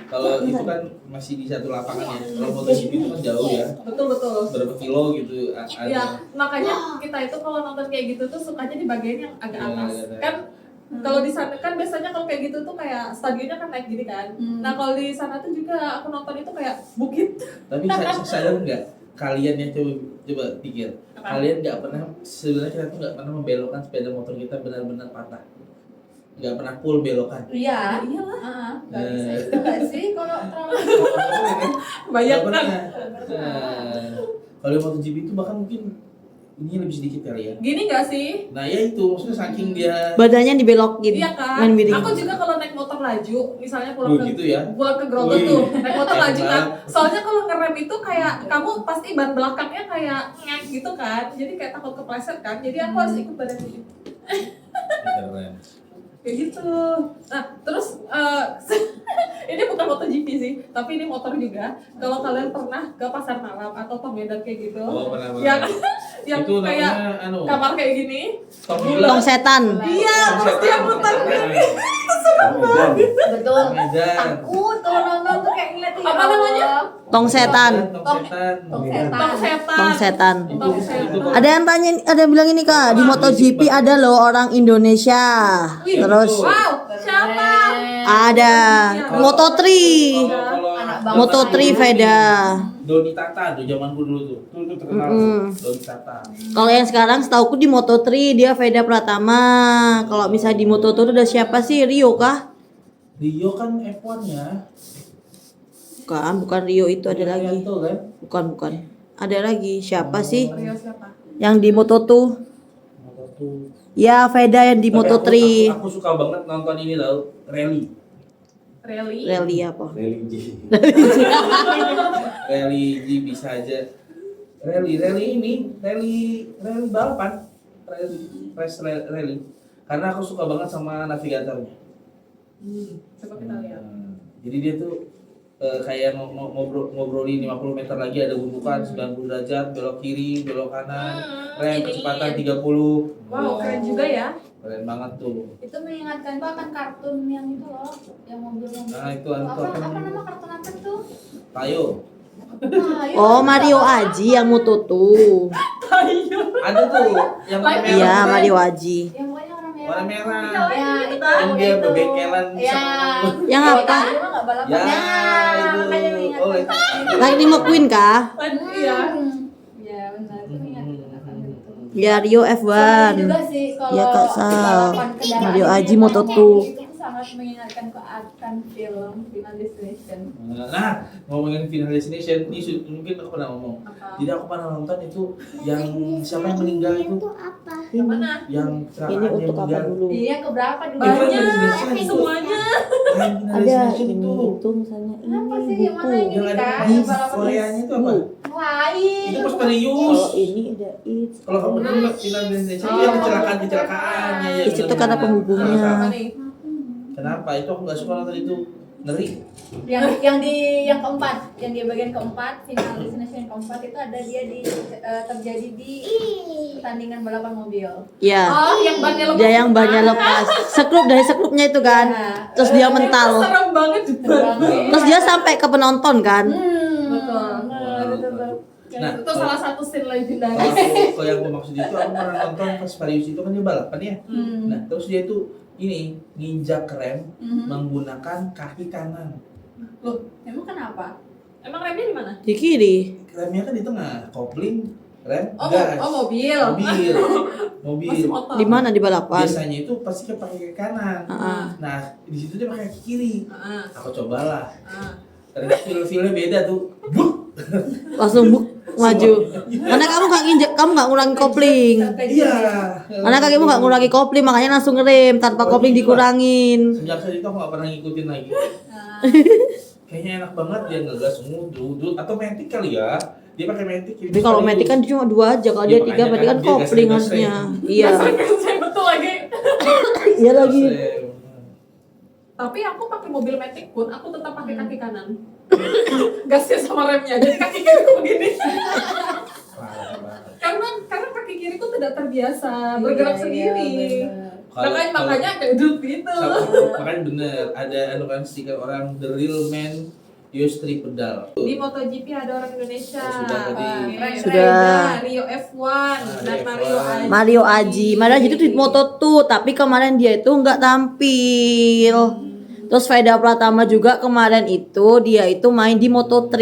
kalau itu kan masih di satu lapangan ya. Kalau MotoGP itu kan jauh ya, Betul betul. berapa kilo gitu. Ya, makanya kita itu kalau nonton kayak gitu tuh sukanya di bagian yang agak Iya, atas. iya. Kan kalau di sana kan biasanya kalau kayak gitu tuh kayak stadionnya kan naik gini kan. Nah, kalau di sana tuh juga aku nonton itu kayak bukit. Tapi sadar nggak kalian yang coba pikir, kalian nggak pernah sebenarnya kita tuh nggak pernah membelokkan sepeda motor kita benar-benar patah, nggak pernah full belokan. Iya. Iyalah. Nggak bisa itu nggak sih kalau terlalu Nggak Bayangkan. pernah. Nah, kalau MotoGP itu bahkan mungkin ini lebih sedikit kali ya. Gini nggak sih? Nah ya itu maksudnya saking dia Badannya dibelokin. Iya kan? Main miring. Aku juga kalau naik motor laju, misalnya pulang ke gitu ya. pulang ke Grogol Wih. tuh naik motor laju kan. Hebat. Soalnya kalau ngerem itu kayak kamu pasti ban belakangnya kayak ngek gitu kan. Jadi kayak takut kepleset kan. Jadi aku harus ikut badan gitu. Keren. Kayak gitu. Nah, terus ini bukan MotoGP sih, tapi ini motor juga. Kalau kalian pernah ke pasar malam atau ke Medan kayak gitu, Oh pernah yang banget. yang Itu kayak namanya anu. kamar kayak gini, Tong Tong setan. iya, terus dia muter gini. betul. Medan. Takut kalau nonton tuh kayak ngeliat Apa namanya? Tong setan. Tong setan. Tong Tong setan. setan. Tong setan. Tong setan. Ada yang tanya, ada yang bilang ini Kak, di MotoGP ada loh orang Indonesia. Wih, Terus wow, siapa? ada Moto3. Anak bangsa. Moto3 Veda. Doni Tata tuh zaman dulu tuh. Tuh terkenal. Doni Tata. Kalau yang sekarang setauku di Moto3 dia Veda Pratama. Kalau misalnya di Moto2 udah siapa sih? Rio kah? Rio kan F1-nya. Bukan Rio itu ada lagi. Arianto kan? Bukan. Ada lagi. Siapa sih? Rio siapa? Yang di Moto2? Moto2. Ya, Veda yang di Tapi Moto3. Aku suka banget nonton ini tau, rally. Rally apa? Rally G bisa aja. Rally balapan. Rally. Karena aku suka banget sama navigatornya. Coba kita lihat. Jadi dia tuh kayak ngobrolin 50 meter lagi ada gundukan 90 derajat, belok kiri, belok kanan, rem ini. kecepatan 30. Wow, keren juga ya. Keren banget tuh. Itu mengingatkan tuh akan kartun yang itu loh, yang mobil-mobil. Nah, itu apa nama kartun apa tuh? Tayo. Oh, Mario Aji yang Moto2. Ada tuh yang warna merah. Iya, bukan? Mario Aji. Yang pokoknya warna merah. Warna merah. Ya, itu. Yang dia bebekelan. Ya. Yang apa? Dia mah nggak balapan. Ya, Nah, itu. makanya mengingatkan. Oh, Lightning McQueen kah? Iya. Ya, benar. Itu mengingatkan akan itu. Ya, Rio Sama F1. juga sih kalau Ya, Kak Sal. balapan kendaraan Mario ini Aji memang Moto2. itu sangat mengingatkan ke akan film Final Destination. Nah, ngomongin Final Destination, ini mungkin aku pernah ngomong. Apa? Jadi aku pernah nonton itu yang siapa yang meninggal itu? Yang mana? Yang Ini kecelakaan yang untuk apa meninggal. dulu? Iya, keberapa dulu? Banyak, Destination. semuanya. Yang Final Ada Destination ini itu. itu misalnya Apa ini sih? Yang mana buku. ini Yang ada kan? di Balapan Koreanya itu apa? lain. Itu pas serius. Kalau ini ada it. Kalau kamu benar nggak Final Destination itu yang kecelakaannya ya. Itu tuh karena penghubungnya. Apa nih? Kenapa? Itu aku nggak suka nonton itu. Ngeri. Yang keempat, yang di bagian keempat, Final Destination yang keempat itu ada dia terjadi di pertandingan balapan mobil. Ya. Oh, yang bannya lepas. Dia yang banyak lepas. Sekrup dari sekrupnya itu kan. Ya. Terus dia mental. Serem banget juga. Terus dia sampai ke penonton kan. Betul. Nah, Itu salah satu scene Kalau legendaris. kalau yang gue maksud itu aku pernah nonton pas Varius itu kan dia balapan ya. Nah, terus dia tuh ini nginjak rem menggunakan kaki kanan. Loh, Emang kenapa? emang remnya di mana? Di kiri. Remnya kan di tengah, kopling Rem, Oh, gas. mobil. Mobil. Masih motor. Di mana di balapan? Biasanya itu pasti kan pakai kaki kanan. Heeh. Nah, di situ dia pakai kaki kiri. Heeh. Aku cobalah. Heeh. Ternyata feel-feelnya beda tuh. Buk. Langsung maju. Karena kamu nggak nginjek, kamu nggak ngurangi kopling. Iya. Karena kakimu nggak ngurangi kopling, makanya langsung ngerem tanpa kopling dikurangin. Sejak saat itu aku nggak pernah ngikutin lagi. Kayaknya enak banget dia ngegas dulu atau matic kali ya. Dia pakai matic. Tapi kalau matic kan cuma 2 aja, kalau dia 3 makanya berarti kan dia kopling gas-gas harusnya. Iya. Saya betul lagi. Iya lagi. Tapi aku pakai mobil matic pun aku tetap pakai kaki kanan. Gasnya sama remnya. Jadi kaki kiriku begini. Karena kaki kiriku tidak terbiasa bergerak sendiri. Makanya kayak duduk gitu. Makanya bener ada kan stiker orang the real man use 3 pedal. Di MotoGP ada orang Indonesia. Oh, sudah tadi. Sudah. Rio F1 dan Mario Aji. Mario Aji itu di Moto2, tapi kemarin dia itu nggak tampil. Terus Veda Pratama juga kemarin itu dia itu main di Moto3.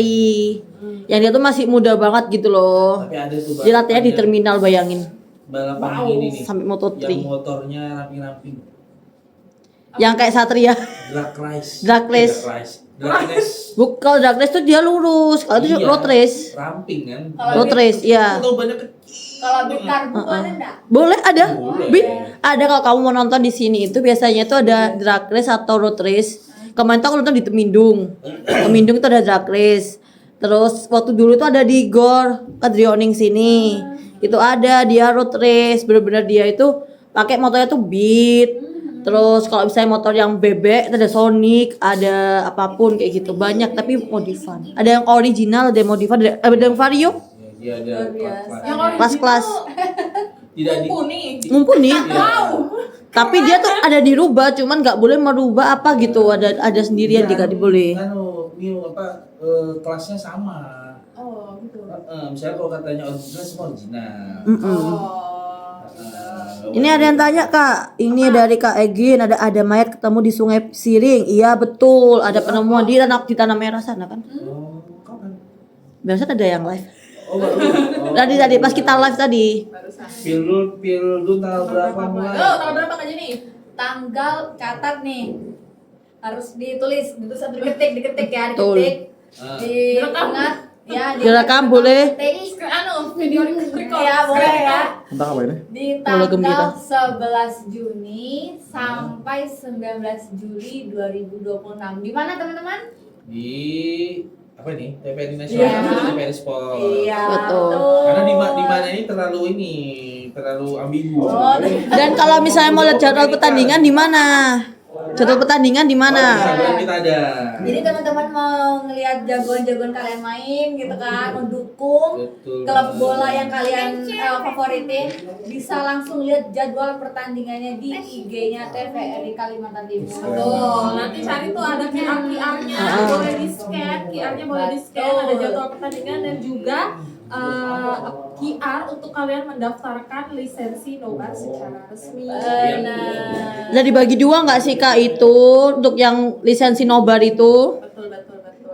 Yang dia tuh masih muda banget gitu loh. Tapi ada tuh Dia latihannya di terminal, bayangin. balapan ini nih. Sampai Moto3. Yang motornya ramping-ramping. Yang kayak Satria. Drag race. Drag race. Drag race. Kalau drag race tuh dia lurus, kalau itu Iya, road race. Ramping kan. Road race, iya. Kalau banyak kecil. Kalau bit karbu ada enggak? Boleh ada. Boleh. Bit ada kalau kamu mau nonton di sini itu biasanya itu ada drag race atau road race. Kemarin tuh aku nonton di Temindung. Temindung itu ada drag race. Terus waktu dulu tuh ada di Gor Kadrioning sini. Itu ada dia road race, bener-bener dia itu pakai motornya tuh Beat. Terus kalau misalnya motor yang bebek itu ada Sonic, ada apapun kayak gitu. Banyak tapi modifan. Ada yang original, ada yang modifan, ada yang vario. Ya, dia ada Yang Kelas-kelas. Tidak di mumpuni. Mumpuni. Iya. Tapi dia tuh ada dirubah, cuman nggak boleh merubah apa gitu. Ada sendirian dia nggak diboleh. Kelasnya sama. Oh, gitu. Misalnya kalau katanya original semua original. Ini ada yang tanya Kak, ini dari Kak Egin, ada mayat ketemu di Sungai Siring. Iya betul, ada penemuan di tanah merah sana kan. Oh, kapan? Biasanya ada yang live. Oh, baru. Tadi pas kita live tadi. Barusan. Pildun tanggal berapa mulai? Oh, tanggal berapa aja nih? Tanggal catat nih. Harus ditulis diketik ya, Betul. diketik. Ah. Diingat ya, Direkam boleh. Ketik. Video record. Ya, boleh ya. Tentang apa ini? Di Kalau gembira. tanggal 11 Juni sampai 19 Juli 2026. Di mana teman-teman? Di apa nih? TPRI Iya. Nasional, TPRI Sport. Iya, Betul. Karena di mana ini terlalu ambigu. Oh, Dan kalau misalnya mau lihat jadwal pertandingan di mana? Jadwal pertandingan di mana? Instagram kita ada. Jadi teman-teman mau ngelihat jagoan-jagoan kalian main gitu kan, mau dukung Betul. klub bola yang kalian favoritin, bisa langsung lihat jadwal pertandingannya di IG-nya TVRI Kalimantan Timur. Betul. Nanti cari tuh ada QR-nya, boleh di-scan, QR-nya boleh di-scan, ada jadwal pertandingan dan juga QR untuk kalian mendaftarkan lisensi nobar secara resmi. Benar. Udah dibagi 2 nggak sih Kak itu untuk yang lisensi nobar itu? Betul.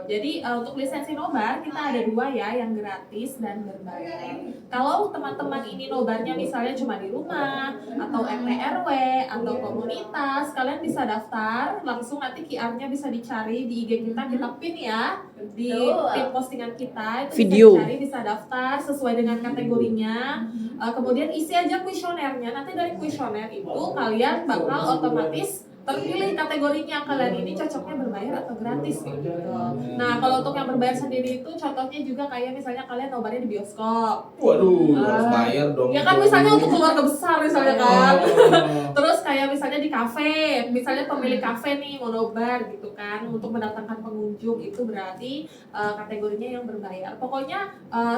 Jadi untuk lisensi nobar kita ada 2 ya, yang gratis dan berbayar. Kalau teman-teman ini nobarnya misalnya cuma di rumah atau RT RW atau komunitas, kalian bisa daftar langsung, nanti QR-nya bisa dicari di IG kita pin ya di pin postingan kita, itu Video. bisa dicari, bisa daftar sesuai dengan kategorinya. Kemudian isi aja kuesionernya, nanti dari kuesioner itu kalian bakal otomatis terpilih kategorinya, kalian ini cocoknya berbayar atau gratis gitu. Nah, kalau untuk yang berbayar sendiri itu contohnya juga kayak misalnya kalian nobarnya di bioskop. Waduh, harus bayar dong. Ya kan misalnya untuk keluarga besar misalnya kan. Oh. Terus kayak misalnya di kafe, misalnya pemilik kafe nih mau nobar gitu kan untuk mendatangkan pengunjung, itu berarti kategorinya yang berbayar. Pokoknya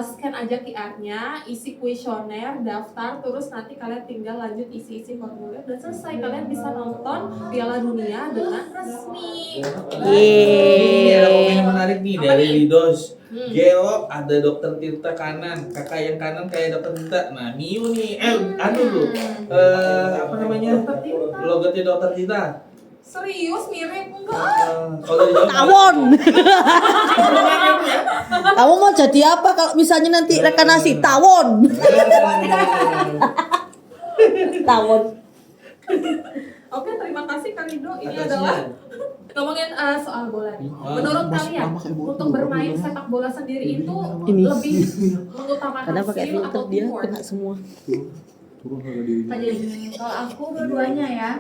scan aja QR-nya, isi kuesioner, daftar, terus nanti kalian tinggal lanjut isi-isi formulir dan selesai, kalian bisa nonton Piala Dunia dengan resmi. Ini ada komen yang menarik nih Apa dari nih? Lidos. Geo ada dokter Tirta kanan, kakak yang kanan kayak dokter Tirta. Nah, Miu nih, apa namanya? Dokter Tirta. Logonya dokter Tirta. Serius mirip enggak? Kalau dijawab Tawon. Kamu mau jadi apa kalau misalnya nanti rekan nasi tawon? Tawon. Oke, terima kasih Kak Rido. Ini Atasnya. adalah ngomongin soal bola nih. Menurut kalian untuk bermain sepak bola sendiri itu Ini. lebih mengutamakan Kadang pakai skill filter atau dia teamwork? kena semua. Kalau aku dua-duanya ya,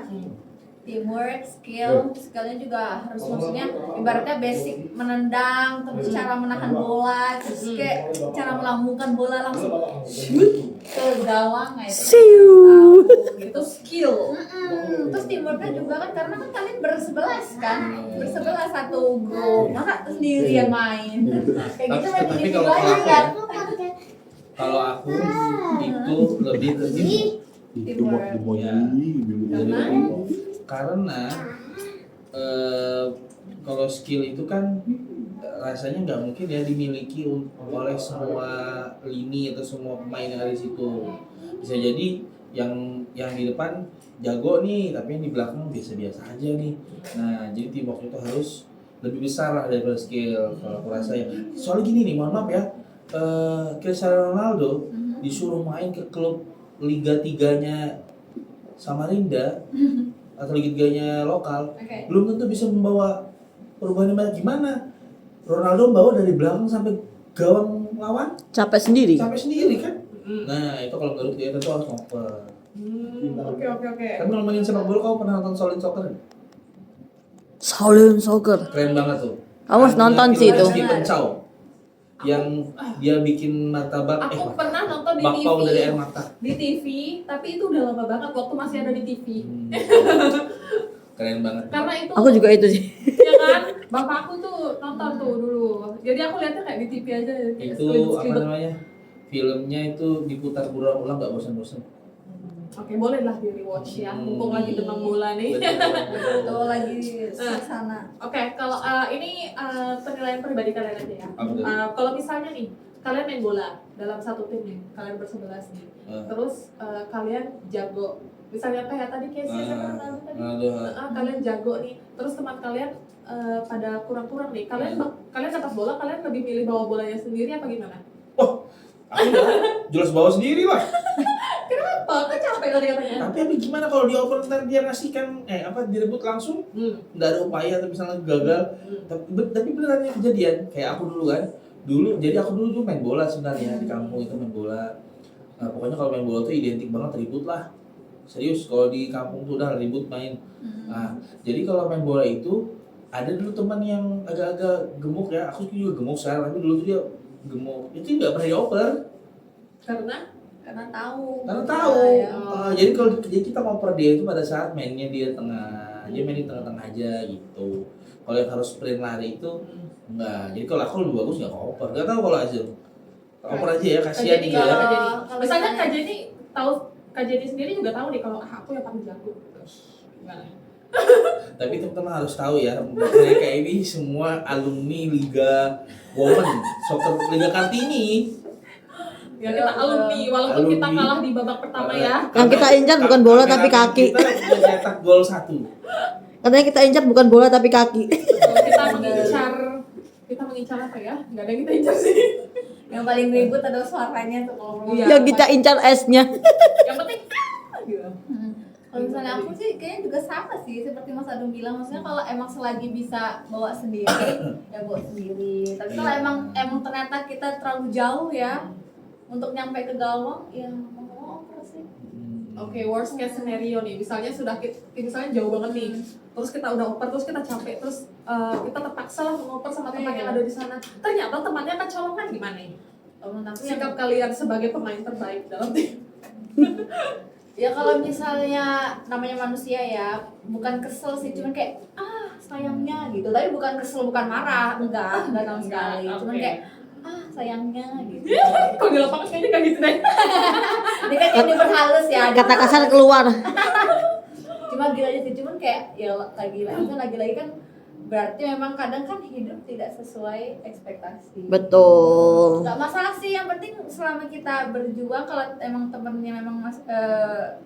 teamwork, skillnya juga harus, maksudnya ibaratnya basic menendang, terus cara menahan bola, terus kayak cara melambungkan bola langsung shoot ke gawang kayak itu. Siu. Itu skill. Terus teamworknya juga kan karena kan kalian bersebelas kan, bersebelas satu grup, masa sendiri yang main kayak gitu main Tapi individu kalau aja aku- kan. Kalau aku itu lebih ke Teamwork. Ya. Karena kalau skill itu kan rasanya nggak mungkin ya dimiliki oleh semua lini atau semua pemain yang ada di situ. Bisa jadi yang di depan jago nih, tapi yang di belakang biasa-biasa aja nih. Nah, jadi teamwork itu harus lebih besar lah daripada skill kalau aku rasa ya. Soalnya gini nih, mohon maaf ya, Cristiano Ronaldo disuruh main ke klub Liga 3-nya Samarinda atau Liga 3-nya lokal, Oke. belum tentu bisa membawa perubahan yang banyak. Gimana? Ronaldo membawa dari belakang sampai gawang lawan Capek sendiri. sampai sendiri kan? Nah, itu kalau menurut dia tentu harus ngoper. Oke. Tapi ngomongin sepak bola, kamu pernah nonton Solid Soccer? Shaolin Soccer. Keren banget tuh. Kamu harus nonton sih itu. Stephen Chow yang dia bikin martabak Aku pernah nonton di bakpao TV. dari air mata. Di TV, tapi itu udah lama banget waktu masih ada di TV. Keren banget. Karena itu Aku juga itu sih. ya kan, bapak aku tuh nonton tuh dulu. Jadi aku lihatnya kayak di TV aja. kayak Itu apa sekelibet-sekelibet. namanya? Filmnya itu diputar berulang-ulang nggak bosan-bosan. Oke, boleh lah di rewatch ya. Mumpung lagi demam bola nih. Itu lagi suasana. Oke, kalau ini penilaian pribadi kalian aja ya. Apa tuh? Kalau misalnya nih, kalian main bola dalam satu tim nih, kalian bersebelas nih. Terus kalian jago. Misalnya kayak tadi Casey sama Ronaldo tadi. Kalian jago nih. Terus teman kalian pada kurang-kurang nih. Kalian dapat bola, kalian lebih milih bawa bolanya sendiri apa gimana? Aku jelas bawa sendiri lah. Kenapa? Kan capek tadi katanya. Tapi gimana kalau dioper ntar dia ngasihkan direbut langsung, nggak ada upaya atau misalnya gagal. Tapi beneran yang kejadian kayak aku dulu kan. Jadi aku dulu tuh main bola sebenarnya di kampung itu main bola. Nah, pokoknya kalau main bola tuh identik banget ribut lah. Serius kalau di kampung tuh udah ribut main. Nah, jadi kalau main bola itu ada dulu teman yang agak-agak gemuk ya. Aku juga gemuk sekarang, tapi dulu tuh dia gemuk. Itu nggak pernah dioper. Karena tahu. Ya. Ya. Jadi kalau kita ngoper dia itu pada saat mainnya dia tengah, dia main di tengah-tengah aja gitu. Kalau yang harus sprint lari itu enggak. Jadi kalau aku lebih bagus nggak ngoper. Nggak tahu kalau Azil. Oper aja ya, kasihan Jadi dia ya. kalau Misalnya misalnya- Kak Jenny tahu, Kak Jenny sendiri juga tahu nih kalau aku yang paling jago. Gimana? Tapi teman-teman harus tahu ya, mereka ini semua alumni Liga Women Soccer Liga Kartini. Ya kita alumni, walaupun kita Alumni. kalah di babak pertama ya. Yang kita incar bukan bola tapi kaki. Kita udah cetak gol 1. Katanya kita incar bukan bola tapi kaki. Kita mengincar apa ya? Nggak ada yang kita incar sih. Yang paling ribut adalah suaranya tuh kalau ngomong. Iya. Yang kita incar esnya. Yang penting gitu. Kalau misalnya aku sih kayaknya juga sama sih seperti Mas Adung bilang, maksudnya kalau emang selagi bisa bawa sendiri ya bawa sendiri. Tapi kalau emang ternyata kita terlalu jauh ya untuk nyampe ke gawang ya mau oper sih. Oke, worst case scenario nih. Misalnya misalnya jauh banget nih. Terus kita udah oper, terus kita capek, terus kita terpaksa lah mengoper sama teman yang ada di sana. Ternyata temannya kecolongan gimana nih? Menurut aku Sikap kalian sebagai pemain terbaik dalam tim. ya kalau misalnya namanya manusia ya bukan kesel sih, cuman kayak sayangnya gitu. Tapi bukan kesel, bukan marah, enggak sama sekali. Cuman Oke. kayak sayangnya gitu. Kok di lapangan kayaknya kayak gitu deh. Ini kan yang berhalus ya. Kata kasar keluar. Cuma gila aja sih, cuman kayak ya lagi-lagi kan Berarti memang kadang kan hidup tidak sesuai ekspektasi. Betul. Gak masalah sih, yang penting selama kita berjuang, kalau emang temennya memang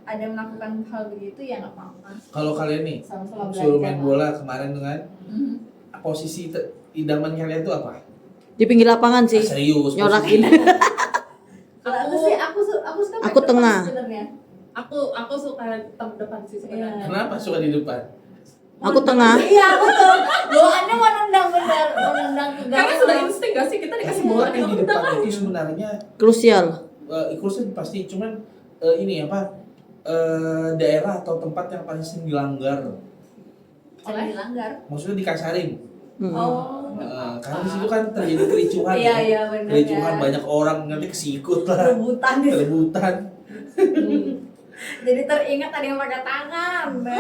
ada yang melakukan hal begitu ya nggak apa-apa. Kalau kalian nih Sama-sama suruh belajar main lah. bola kemarin dengan Mhm. posisi idaman kalian tuh apa? Di pinggir lapangan sih. Serius. Nyorakin. posisi. Kalau aku sih aku suka main Aku depan tengah. sebenarnya. Aku suka depan sih sebenarnya. Iya. Kenapa suka di depan? Aku tengah. Iya betul. Bawaannya mau nendang bener, mau nendang ke Karena gawang. sudah insting gak sih kita dikasih bola Tapi di kita depan tendang itu aja. sebenarnya Krusial. ikutnya pasti cuman ini apa daerah atau tempat yang paling sering dilanggar. Jangan dilanggar. Maksudnya dikasarin. Oh. Karena di situ kan terjadi kericuhan. Iya ya. iya benar. Kericuhan ya. banyak orang nanti kesikut lah. Rebutan di situ. Rebutan. Jadi teringat ada yang pakai tangan. Nah.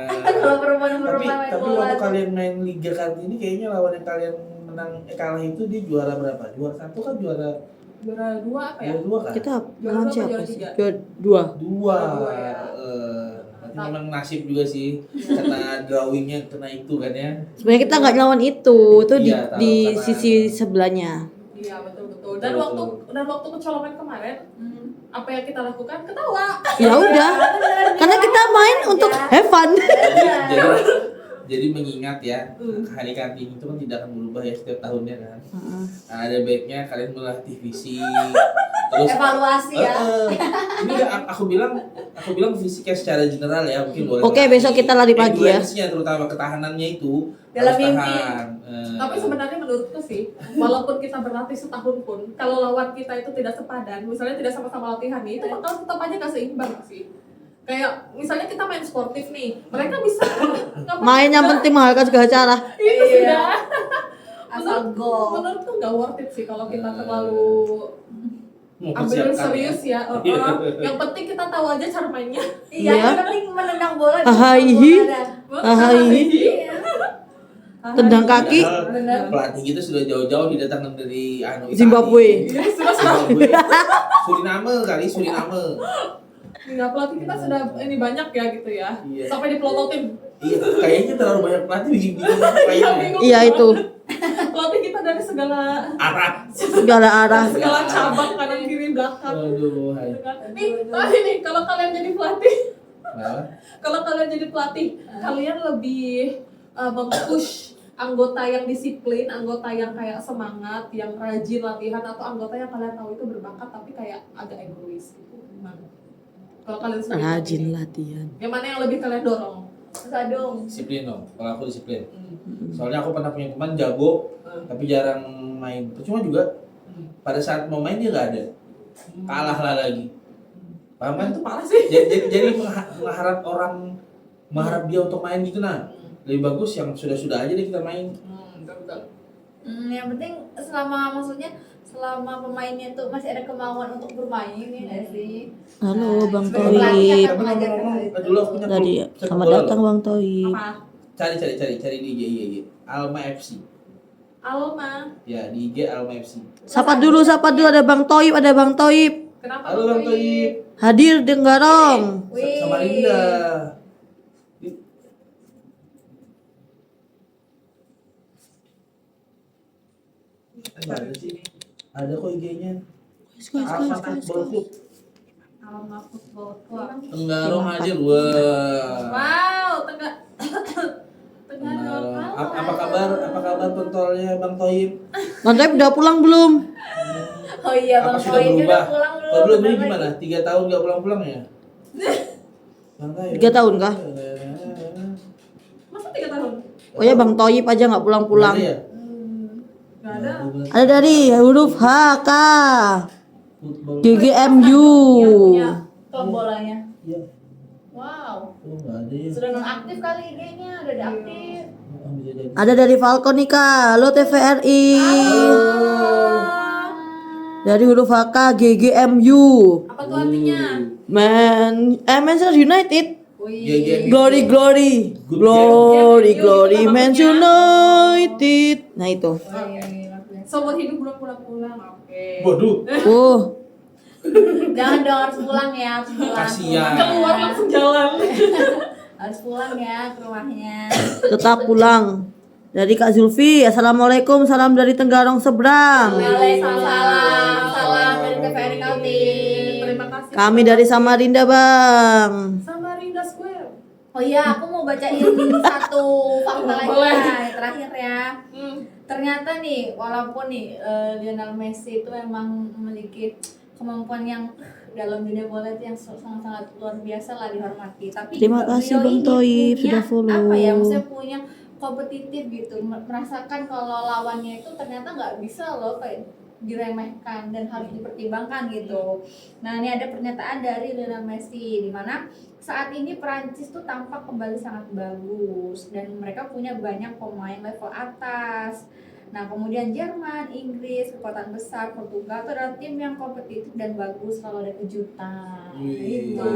Tapi Kalau perempuan-perempuan main bola. waktu kalian main Liga Kartini kayaknya lawan yang kalian menang kalah itu dia juara berapa? Juara 1 kan juara Juara 2 apa ya? juara 2 kan? Kita Juara lawan dua, siapa juara sih? tiga. Juara 2. Dua. Dua, ya. Berarti memang nasib juga sih karena drawingnya kena itu kan ya. Sebenarnya kita nggak ngelawan itu di Iya, tahu, di karena- sisi sebelahnya. Iya betul. Dan waktu kecolongan kemarin apa yang kita lakukan? Ketawa. Ya udah. Karena kita main untuk have fun. Jadi mengingat ya hari Kartini itu kan tidak akan berubah ya setiap tahunnya kan. Nah, ada baiknya kalian melatih fisik terus Evaluasi ya. ini aku bilang fisiknya secara general ya mungkin boleh. Oke, besok kita lari pagi ya. Endurance-nya terutama ketahanannya itu Dalam harus mimpi. tahan. Tapi sebenarnya menurutku sih, walaupun kita berlatih setahun pun, kalau lawan kita itu tidak sepadan, misalnya tidak sama-sama latihan nih, itu bakal tetap aja gak seimbang sih. Kayak misalnya kita main sportif nih, mereka bisa Main yang penting menghargai segala cara. itu Iya. sudah. Asal gol. Menurutku nggak worth it sih kalau kita terlalu ambil mempersiapkan serius ya. Iya. Yang penting kita tahu aja cara mainnya. Iya, Iya. yang penting menendang bola. Ahai. Ahai. Iya. Tendang kaki. Padahal Benar. pelatih kita sudah jauh-jauh didatangkan dari Itali. Zimbabwe. Iya, sudah. Zimbabwe. Suriname. Nggak, pelatih kita sudah ini banyak ya gitu ya. Iya. Sampai dipelototin. Iya, kayaknya terlalu banyak pelatih bikin bingung Iya, mainnya. bingung. Iya itu. Pelatih kita dari segala Arah. Segala arah. cabang kanan kiri belakang. Aduh, hai. Nih, kalau kalian jadi pelatih, Kenapa? kalau kalian jadi pelatih, kalian lebih mempush anggota yang disiplin, anggota yang kayak semangat, yang rajin latihan, atau anggota yang kalian tahu itu berbakat tapi kayak agak egois gitu. Gimana? Kalau kalian sebagai Rajin pelatih, latihan. yang mana yang lebih kalian dorong? Sadung. Disiplin dong. Kalau aku disiplin. Soalnya aku pernah punya teman jago tapi jarang main. Cuma juga pada saat mau main dia nggak ada. Kalah lah lagi. Paham kan? Itu parah sih. Jadi mengharap dia untuk main gitu nah. Lebih bagus yang sudah-sudah aja deh kita main. Betul. Yang penting selama pemainnya tuh masih ada kemauan untuk bermain ya nggak sih? Halo Bang Sebagai pelatih Toib. akan mengajarkan hal itu. Dulu aku punya Tadi klub sepak selamat bola datang loh. Bang Toib. Apa? Cari di IG. Alma FC. Alma. Ya, di IG Alma FC. Sapa dulu ada Bang Toib, Kenapa? Halo Bang Toib. Hadir Denggarong. Wih. Sama Linda. Ada sih. Ada kok IG-nya. Alma Football Club. Alma Football Club. Tenggarong hadir. Wah. Wow, Tenggarong. Apa kabar pentolnya Bang Toib? Bang Toib udah pulang belum? Oh iya Apa Bang sudah Toib berubah? udah pulang belum? Kalau belum ini Bentar gimana? lagi. 3 tahun gak pulang-pulang ya? Bang Toib. 3 tahun kah? Masa 3 tahun? Oh ya Bang Toib aja nggak pulang-pulang. Ada ya? Gak ada. Ada dari huruf HK. Football. GGMU. Yang punya klub bolanya. Iya. Wow. Oh, nggak ada ya. Sudah nonaktif kali IG-nya, udah diaktif. Oh, bisa jadi. Ada dari Falcon Nika. Halo TVRI. Dari huruf HK GGMU. Apa tuh artinya? Manchester United. GGMU. Glory. Good Glory Manchester United. Nah itu. Seumur hidup belum pulang-pulang. Oke. Waduh. Jangan dong harus pulang ya, harus pulang. Kasian. Keluar langsung jalan. Harus pulang ya ke rumahnya. Tetap pulang. Dari Kak Zulfi, Assalamualaikum, salam dari Tenggarong seberang. Waalaikumsalam. Salam dari TVRI Kaltim. Terima kasih. Kami dari Samarinda, Bang. Samarinda Square. Oh iya, aku mau bacain satu fakta lagi Boleh. ya, yang terakhir ya. Hmm. Ternyata nih, walaupun nih Lionel Messi itu emang memiliki kemampuan yang dalam dunia bola itu yang sangat-sangat luar biasa lah dihormati. Tapi Terima juga kasih beliau Bang ini Toib punya, sudah follow. apa ya, maksudnya punya kompetitif gitu, merasakan kalau lawannya itu ternyata nggak bisa loh kayak diremehkan dan harus dipertimbangkan gitu. Nah ini ada pernyataan dari Lionel Messi di mana saat ini Perancis tuh tampak kembali sangat bagus dan mereka punya banyak pemain level atas. Nah kemudian Jerman, Inggris, kekuatan besar, Portugal itu adalah tim yang kompetitif dan bagus, selalu ada kejutan. Wih. Gitu.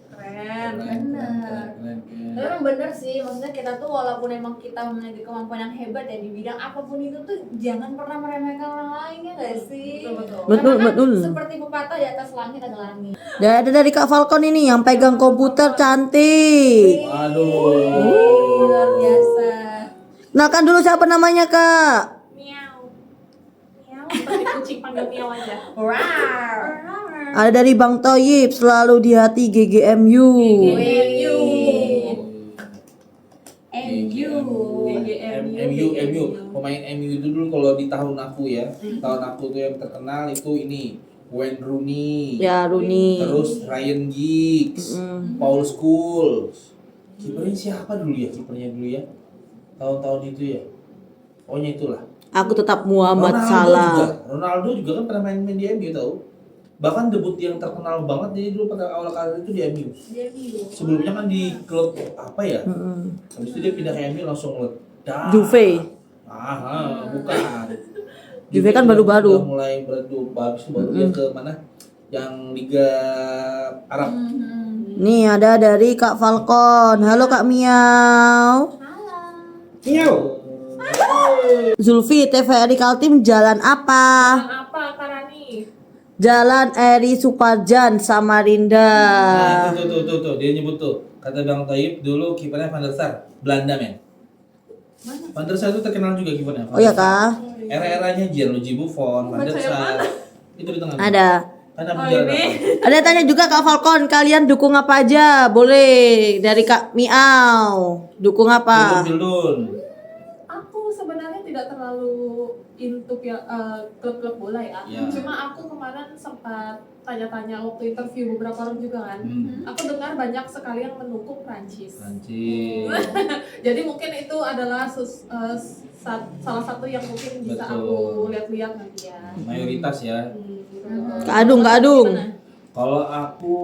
Keren. Bener. Keren. Tapi emang bener sih, maksudnya kita tuh walaupun emang kita memiliki kemampuan yang hebat ya di bidang apapun itu tuh jangan pernah meremehkan orang lain ya gak sih? Betul. Betul, Karena kan betul. seperti pepatah di atas langit ada langit. Dan ada dari Kak Falcon ini yang pegang komputer cantik. Aduh. Luar biasa. Nah kan dulu siapa namanya Kak? Miau. Miau. Seperti kucing panggil miau aja. Wow. Ada dari Bang Toyib, selalu di hati GGMU. MU. MU pemain MU itu dulu kalau di tahun aku ya, tahun aku tuh yang terkenal itu ini Wayne Rooney, Ya Rooney. terus Ryan Giggs, Mm. Paul Scholes. Kipernya siapa dulu ya? Kipernya dulu ya, tahun-tahun itu ya. Pokoknya itulah. Aku tetap Muhammad Ronaldo Salah. juga. Ronaldo juga kan pernah main di MU tahu. Bahkan debut yang terkenal banget jadi dulu pada awal karir itu di MU. Sebelumnya kan di klub apa ya? Mm. Habis itu dia pindah ke MU langsung meledak. Juve. Bukan. Juve kan baru-baru. Udah mulai beredup, habis itu baru dia ke mana? Yang Liga Arab. Nih ada dari Kak Falcon. Halo Kak Miau. Zulfi, TVRI Kaltim jalan apa? Apa Karani? Jalan Eri Suparjan, Samarinda. Nah, tuh, dia nyebut tuh. Kata Bang Taib dulu kipernya Van der Sar, Belanda men. Van der Sar itu terkenal juga kipernya. Oh ya Kak? Era-eranya Gianluigi Buffon, Van der Sar. Itu di tengah. Ada. Ada Oh penjara ini. apa? Ada tanya juga Kak Falcon, kalian dukung apa aja? Boleh dari Kak Miau. Dukung apa? Bildun. Aku sebenarnya tidak terlalu into klub-klub bola ya. Ya. Cuma aku kemarin sempat tanya-tanya waktu interview beberapa orang juga kan. Aku dengar banyak sekali yang mendukung Prancis. Prancis. Jadi mungkin itu adalah salah satu yang mungkin bisa Betul. aku lihat-lihat nanti ya. Mayoritas ya. Kak Adung, Kak Adung. Kalau aku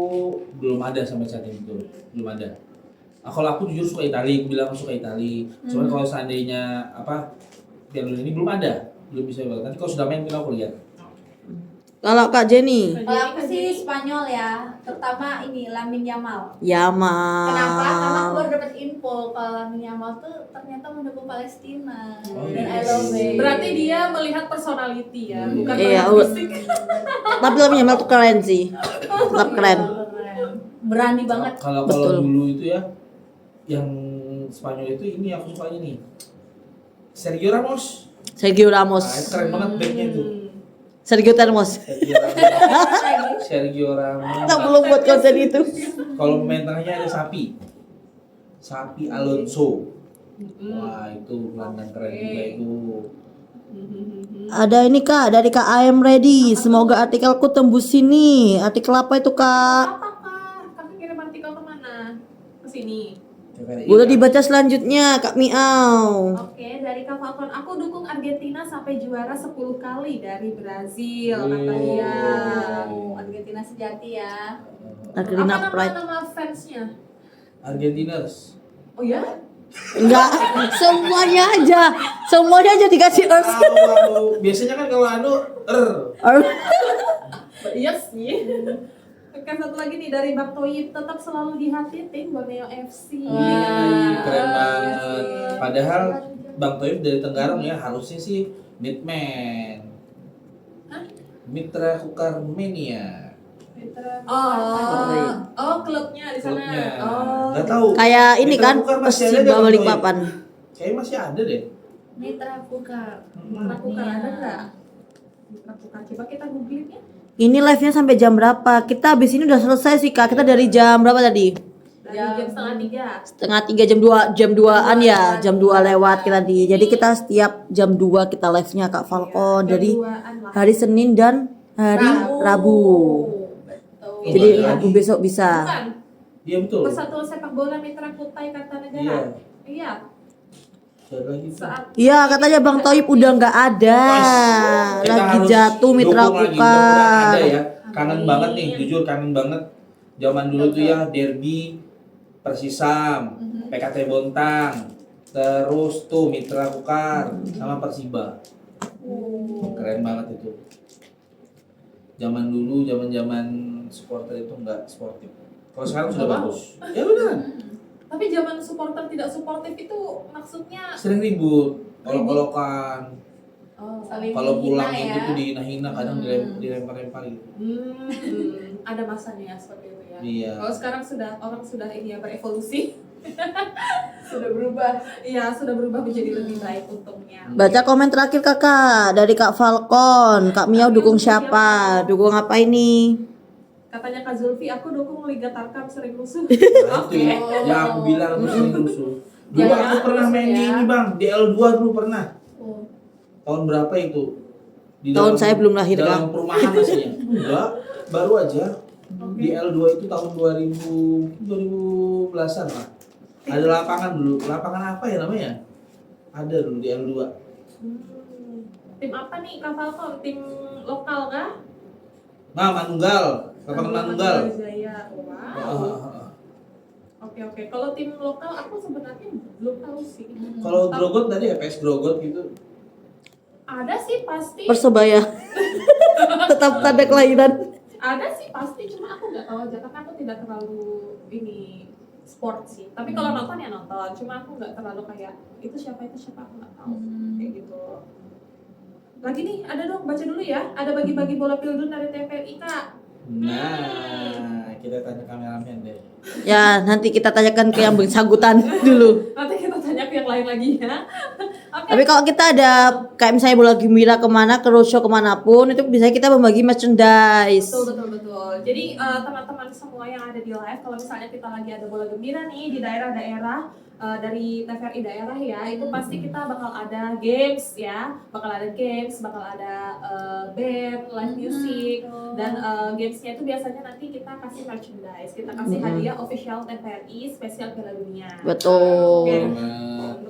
belum ada sampai saat ini tuh, belum ada. Kalau aku jujur suka Itali, aku bilang aku suka Itali. Cuman kalau seandainya Piala Dunia ini belum ada, belum bisa banget. Nanti kalau sudah main kita aku lihat. Kalau Kak Jenny? Kalau aku sih Spanyol ya, terutama ini Lamine Yamal. Yamal. Kenapa? Karena aku baru dapat info kalau Lamine Yamal tuh ternyata mendukung Palestina. Oh, Dan I yes. love it. Berarti dia melihat personality ya, bukan Iya, melihat fisik. Tapi Lamine Yamal tuh keren sih. Tetap keren. Berani banget. Kalau Betul. dulu itu ya, yang Spanyol itu ini aku sukanya nih. Sergio Ramos. Sergio Ramos. Itu keren banget backnya itu. Sergio Termos. Sergio Ramos. Kita belum buat konten itu. Kalau pemain tengahnya ada Sapi Alonso. Wah itu gelandang keren juga itu. Ada ini Kak, dari Kak I am ready. Semoga artikelku tembus sini. Artikel apa itu Kak? Apa kak? Kakak kirim artikel kemana? Ke sini. Udah dibaca selanjutnya Kak Miau. Oke, dari Kak Falcon, aku dukung Argentina sampai juara 10 kali dari Brazil, kata dia. Oh, Argentina sejati ya. Argentina Apa Pride. nama fansnya? Argentinas. Oh ya? Enggak, semuanya aja dikasih earth. Tahu. Biasanya kan kalau Iya sih. Oke, satu lagi nih dari Bang Toyib, tetap selalu di hati tim Borneo FC. Wah. keren banget. Padahal Bang Toib dari Tenggarong ya harusnya sih midman. Hah? Mitra Kukar Mania. Mitra Oh. oh klubnya di sana. Klubnya. Oh. Nggak tahu. Kayak ini Mitra kan Kukar masih ada Persiba nggak, Bang Balikpapan. Toib? Kayaknya masih ada deh. Mitra Kukar. Mitra Kukar ada nggak? Mitra Kukar coba kita googling ya. Ini live-nya sampai jam berapa? Kita habis ini udah selesai sih Kak. Kita dari jam berapa tadi? Dari jam setengah 3. Setengah 3 jam 2an ya. Jam 2 lewat kita di. Jadi kita setiap jam 2 kita live-nya Kak Falcon dari hari Senin dan hari Rabu. Betul. Jadi Iya. Rabu besok bisa. Bukan. Iya betul. Persatuan Sepak Bola Mitra Kutai Kartanegara. Iya. Iya. Ada lagi tuh. Saat Iya katanya Bang Toib udah nggak ada. Kita Lagi harus jatuh Mitra dukung lagi, mudah-mudahan Kukar. ada ya. Kangen Amin. banget nih, jujur kangen banget. Zaman dulu tuh ya derby Persisam, PKT Bontang, terus tuh Mitra Kukar sama Persiba. Keren banget itu. Zaman dulu, zaman supporter itu enggak sportif. Kalau sekarang sudah Wow. bagus. Ya benar. tapi zaman supporter tidak suportif itu maksudnya Sering ribut, olok-olokan. Saling Kalau pulang menghina itu ya. tuh dihina-hina, kadang dilempar-lempar gitu. ada masanya ya seperti itu ya. Iya. Kalau sekarang orang sudah ini ya berevolusi. Sudah berubah. Iya, sudah berubah menjadi lebih baik untungnya. Baca komen terakhir Kakak dari Kak Falcon. Kak Miau dukung siapa? Dukung apa ini? Katanya Kak Zulfi, aku dukung Liga Tarkam sering rusuh. Nah, itu Oke. ya, yang aku bilang aku sering rusuh. Dulu Ya, aku pernah main di ya. ini bang, di L2 dulu pernah. Oh. Tahun berapa itu? Tahun saya belum lahir, dalam Kang. perumahan aslinya. Enggak, baru aja. Di Oke. L2 itu tahun 2010-an lah. Ada lapangan dulu, lapangan apa ya namanya? Ada dulu di L2. Tim apa nih Kak Falcon? Tim lokal kah? Nah, Manunggal, lapangan Manunggal. Jaya. Wow. Ah. Oke. Kalau tim lokal aku sebenarnya belum tahu sih. Kalau Grogot tadi ya PS Grogot gitu. Ada sih pasti. Persebaya. Tetap tanda kelahiran. Ada sih pasti, cuma aku nggak tahu aja karena aku tidak terlalu ini sport sih. Tapi kalau nonton ya nonton, cuma aku nggak terlalu kayak itu siapa aku nggak tahu kayak gitu. Lagi nih, ada dong baca dulu ya. Ada bagi-bagi bola Pildun dari TVRI Kak. Nah, kita tanya kameramen deh. Ya, nanti kita tanyakan ke yang bersangkutan dulu. Nanti kita tanya ke yang lain lagi ya. Oke. Tapi kalau kita ada kayak misalnya bola gembira kemana, ke roadshow kemanapun, itu bisa kita membagi merchandise. Betul. Jadi teman-teman semua yang ada di live, kalau misalnya kita lagi ada bola gembira nih di daerah-daerah dari TVRI daerah ya, itu pasti kita bakal ada games ya, bakal ada band, live music, dan gamesnya itu biasanya nanti kita kasih merchandise, kita kasih hadiah official TVRI spesial Piala Dunia. Betul. Oke.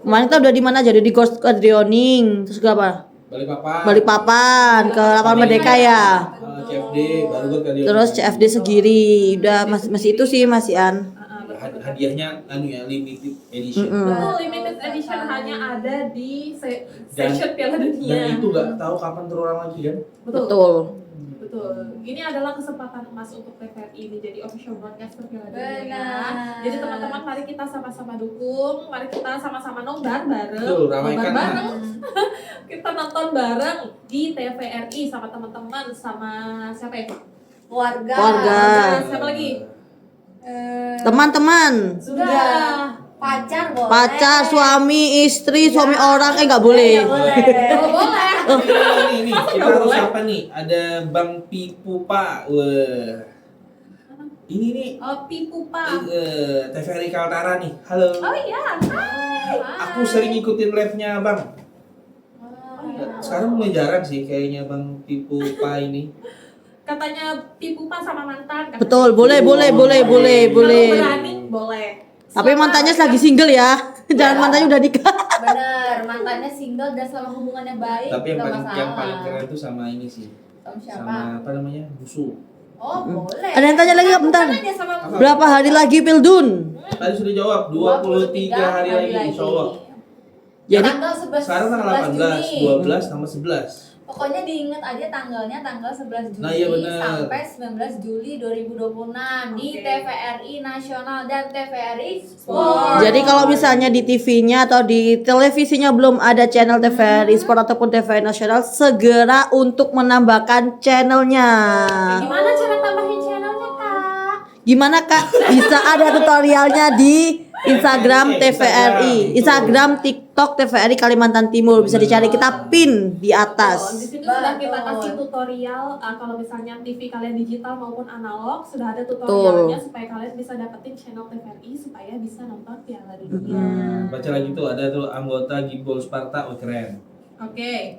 Kemarin kita udah di mana aja? Di Ghost Adrioning, terus ke apa? Balikpapan. Balikpapan, ke Lapangan Merdeka ya. CFD baru gue kali. Terus CFD Segiri, udah masih itu sih masih an. Hadiahnya anu ya limited edition. Betul, limited edition hanya ada di session Piala Dunia. Dan itu nggak tahu kapan terulang lagi kan? Betul. Betul. Ini adalah kesempatan emas untuk TVRI ini jadi official broadcaster Piala Dunia. Benar. Jadi teman-teman mari kita sama-sama dukung, mari kita sama-sama nobar bareng. Betul, ramaikan, Nobar bareng. Kita nonton bareng di TVRI sama teman-teman sama siapa ya? Keluarga. Keluarga. Siapa lagi? Teman-teman, Sudah. Pacar boleh. pacar, suami, istri, suami orang, nggak boleh. Oh, boleh. Ini kita harus apa nih? Ada Bang Pipu Pak. Wah. Ini nih Oh, Pipu Pak. TVRI Kaltara nih. Halo. Oh iya. Hai. Aku sering ikutin live-nya Bang. Oh, iya. Sekarang mulai jarang sih kayaknya Bang Pipu Pak ini. Katanya Pipu Pak sama mantan. katanya. Betul, boleh. Kalau berani boleh. Tapi mantannya lagi single ya. Jangan mantannya udah nikah. Bener, mantannya single dan selama hubungannya baik. Tapi yang nggak paling masalah. keren itu sama ini sih. Sama siapa? Sama apa namanya? Musuh. Oh boleh. Ada yang tanya lagi nggak? Bentar. Bukan aja sama Apa? Berapa hari lagi Pildun? Tadi sudah jawab 23 hari lagi insyaallah. Jadi tanggal 11, Sekarang tanggal 18, Juni. 12 tambah 11. Pokoknya diingat aja tanggalnya tanggal 11 Juli Nah, iya bener. sampai 19 Juli 2026 di Oke. TVRI Nasional dan TVRI Sport. Jadi kalau misalnya di TV-nya atau di televisinya belum ada channel TVRI Sport ataupun TVRI Nasional, segera untuk menambahkan channelnya. Gimana cara tambahin channel? Gimana Kak? Bisa ada tutorialnya di Instagram TVRI, Instagram TikTok TVRI Kalimantan Timur. Bisa dicari, kita pin di Di atas. situ sudah kita Betul. kasih tutorial kalau misalnya TV kalian digital maupun analog sudah ada tutorialnya supaya kalian bisa dapetin channel TVRI supaya bisa nonton Piala Dunia. Baca lagi tuh ada tuh anggota Gimbal Sparta, oh keren. Oke.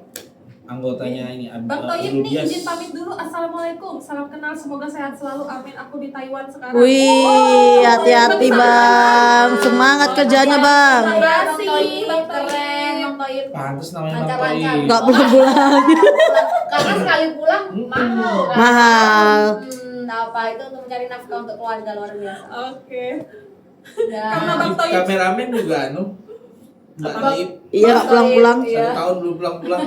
Anggotanya ini Bang Toyib nih Rubias. izin pamit dulu. Assalamualaikum, salam kenal, semoga sehat selalu. Amin. Aku di Taiwan sekarang. Wih, hati-hati Bang. Semangat kerjanya Bang. Terima kasih, Bang Bang Toyib, Toyib. keren Bang Toyib. Pantes namanya Bang Lancar-lancar. Toyib. Gak pulang-pulang. Karena sekali pulang mahal kan? Mahal. Apa itu untuk mencari nafkah untuk keluarga luar biasa. Oke. Ya. Karena Bang Toyib Kameramen juga Mbak Toyib Iya, gak pulang-pulang. Iya. 1 tahun belum pulang-pulang.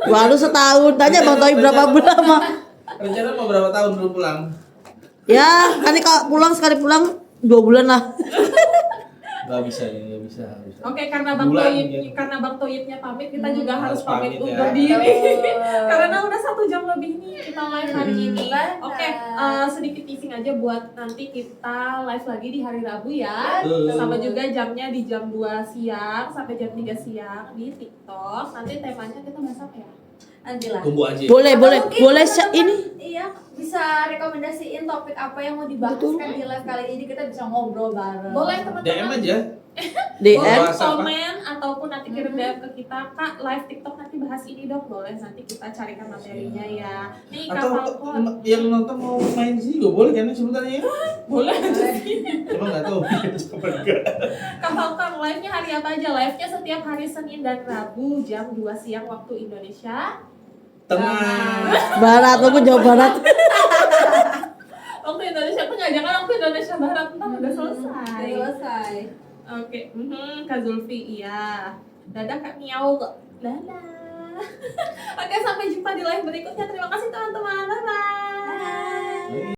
Baru setahun. Tanya Bang Toyib berapa bulan mah. Rencana mau berapa tahun belum pulang? Ya, kan kalau pulang sekali pulang 2 bulan lah. Gak bisa ya, gak bisa. Oke, karena Bang Bulan, Toyib, ya. karena Bang Toyibnya pamit, kita juga harus Harus pamit pamit, undur ya. diri. Betul. Karena udah 1 jam lebih nih kita live hari ini. Benar. Oke, sedikit teasing aja buat nanti kita live lagi di hari Rabu ya. Betul. Sama juga jamnya di jam 2 siang sampai jam 3 siang di TikTok. Nanti temanya kita bahas apa ya? Nantilah. Tunggu aja. Boleh, boleh. Atau mungkin Boleh teman-teman, ini. Iya, bisa rekomendasiin topik apa yang mau dibahas kan di live kali ini, kita bisa ngobrol bareng. Boleh DM teman-teman. aja. DM. Boleh WhatsApp, komen ataupun nanti kirim DM ke kita, Kak, live TikTok nanti bahas ini dong. Boleh, nanti kita carikan materinya ya. Nih Kak Atau Falcon. yang nonton mau main di sini juga boleh kan sebenarnya ya? Boleh aja sih. Cuma nggak tahu. Kak Falcon, live-nya hari apa aja? Live-nya setiap hari Senin dan Rabu jam 2 siang waktu Indonesia Tengah. Barat, aku Jawa Barat. Waktu Indonesia Tengah, jangan waktu Indonesia Barat, ntar udah selesai. Selesai. Oke, Kak Zulfi, iya. Dadah Kak Miau. Dadah. Oke, sampai jumpa di live berikutnya. Terima kasih teman-teman. Bye-bye. Bye.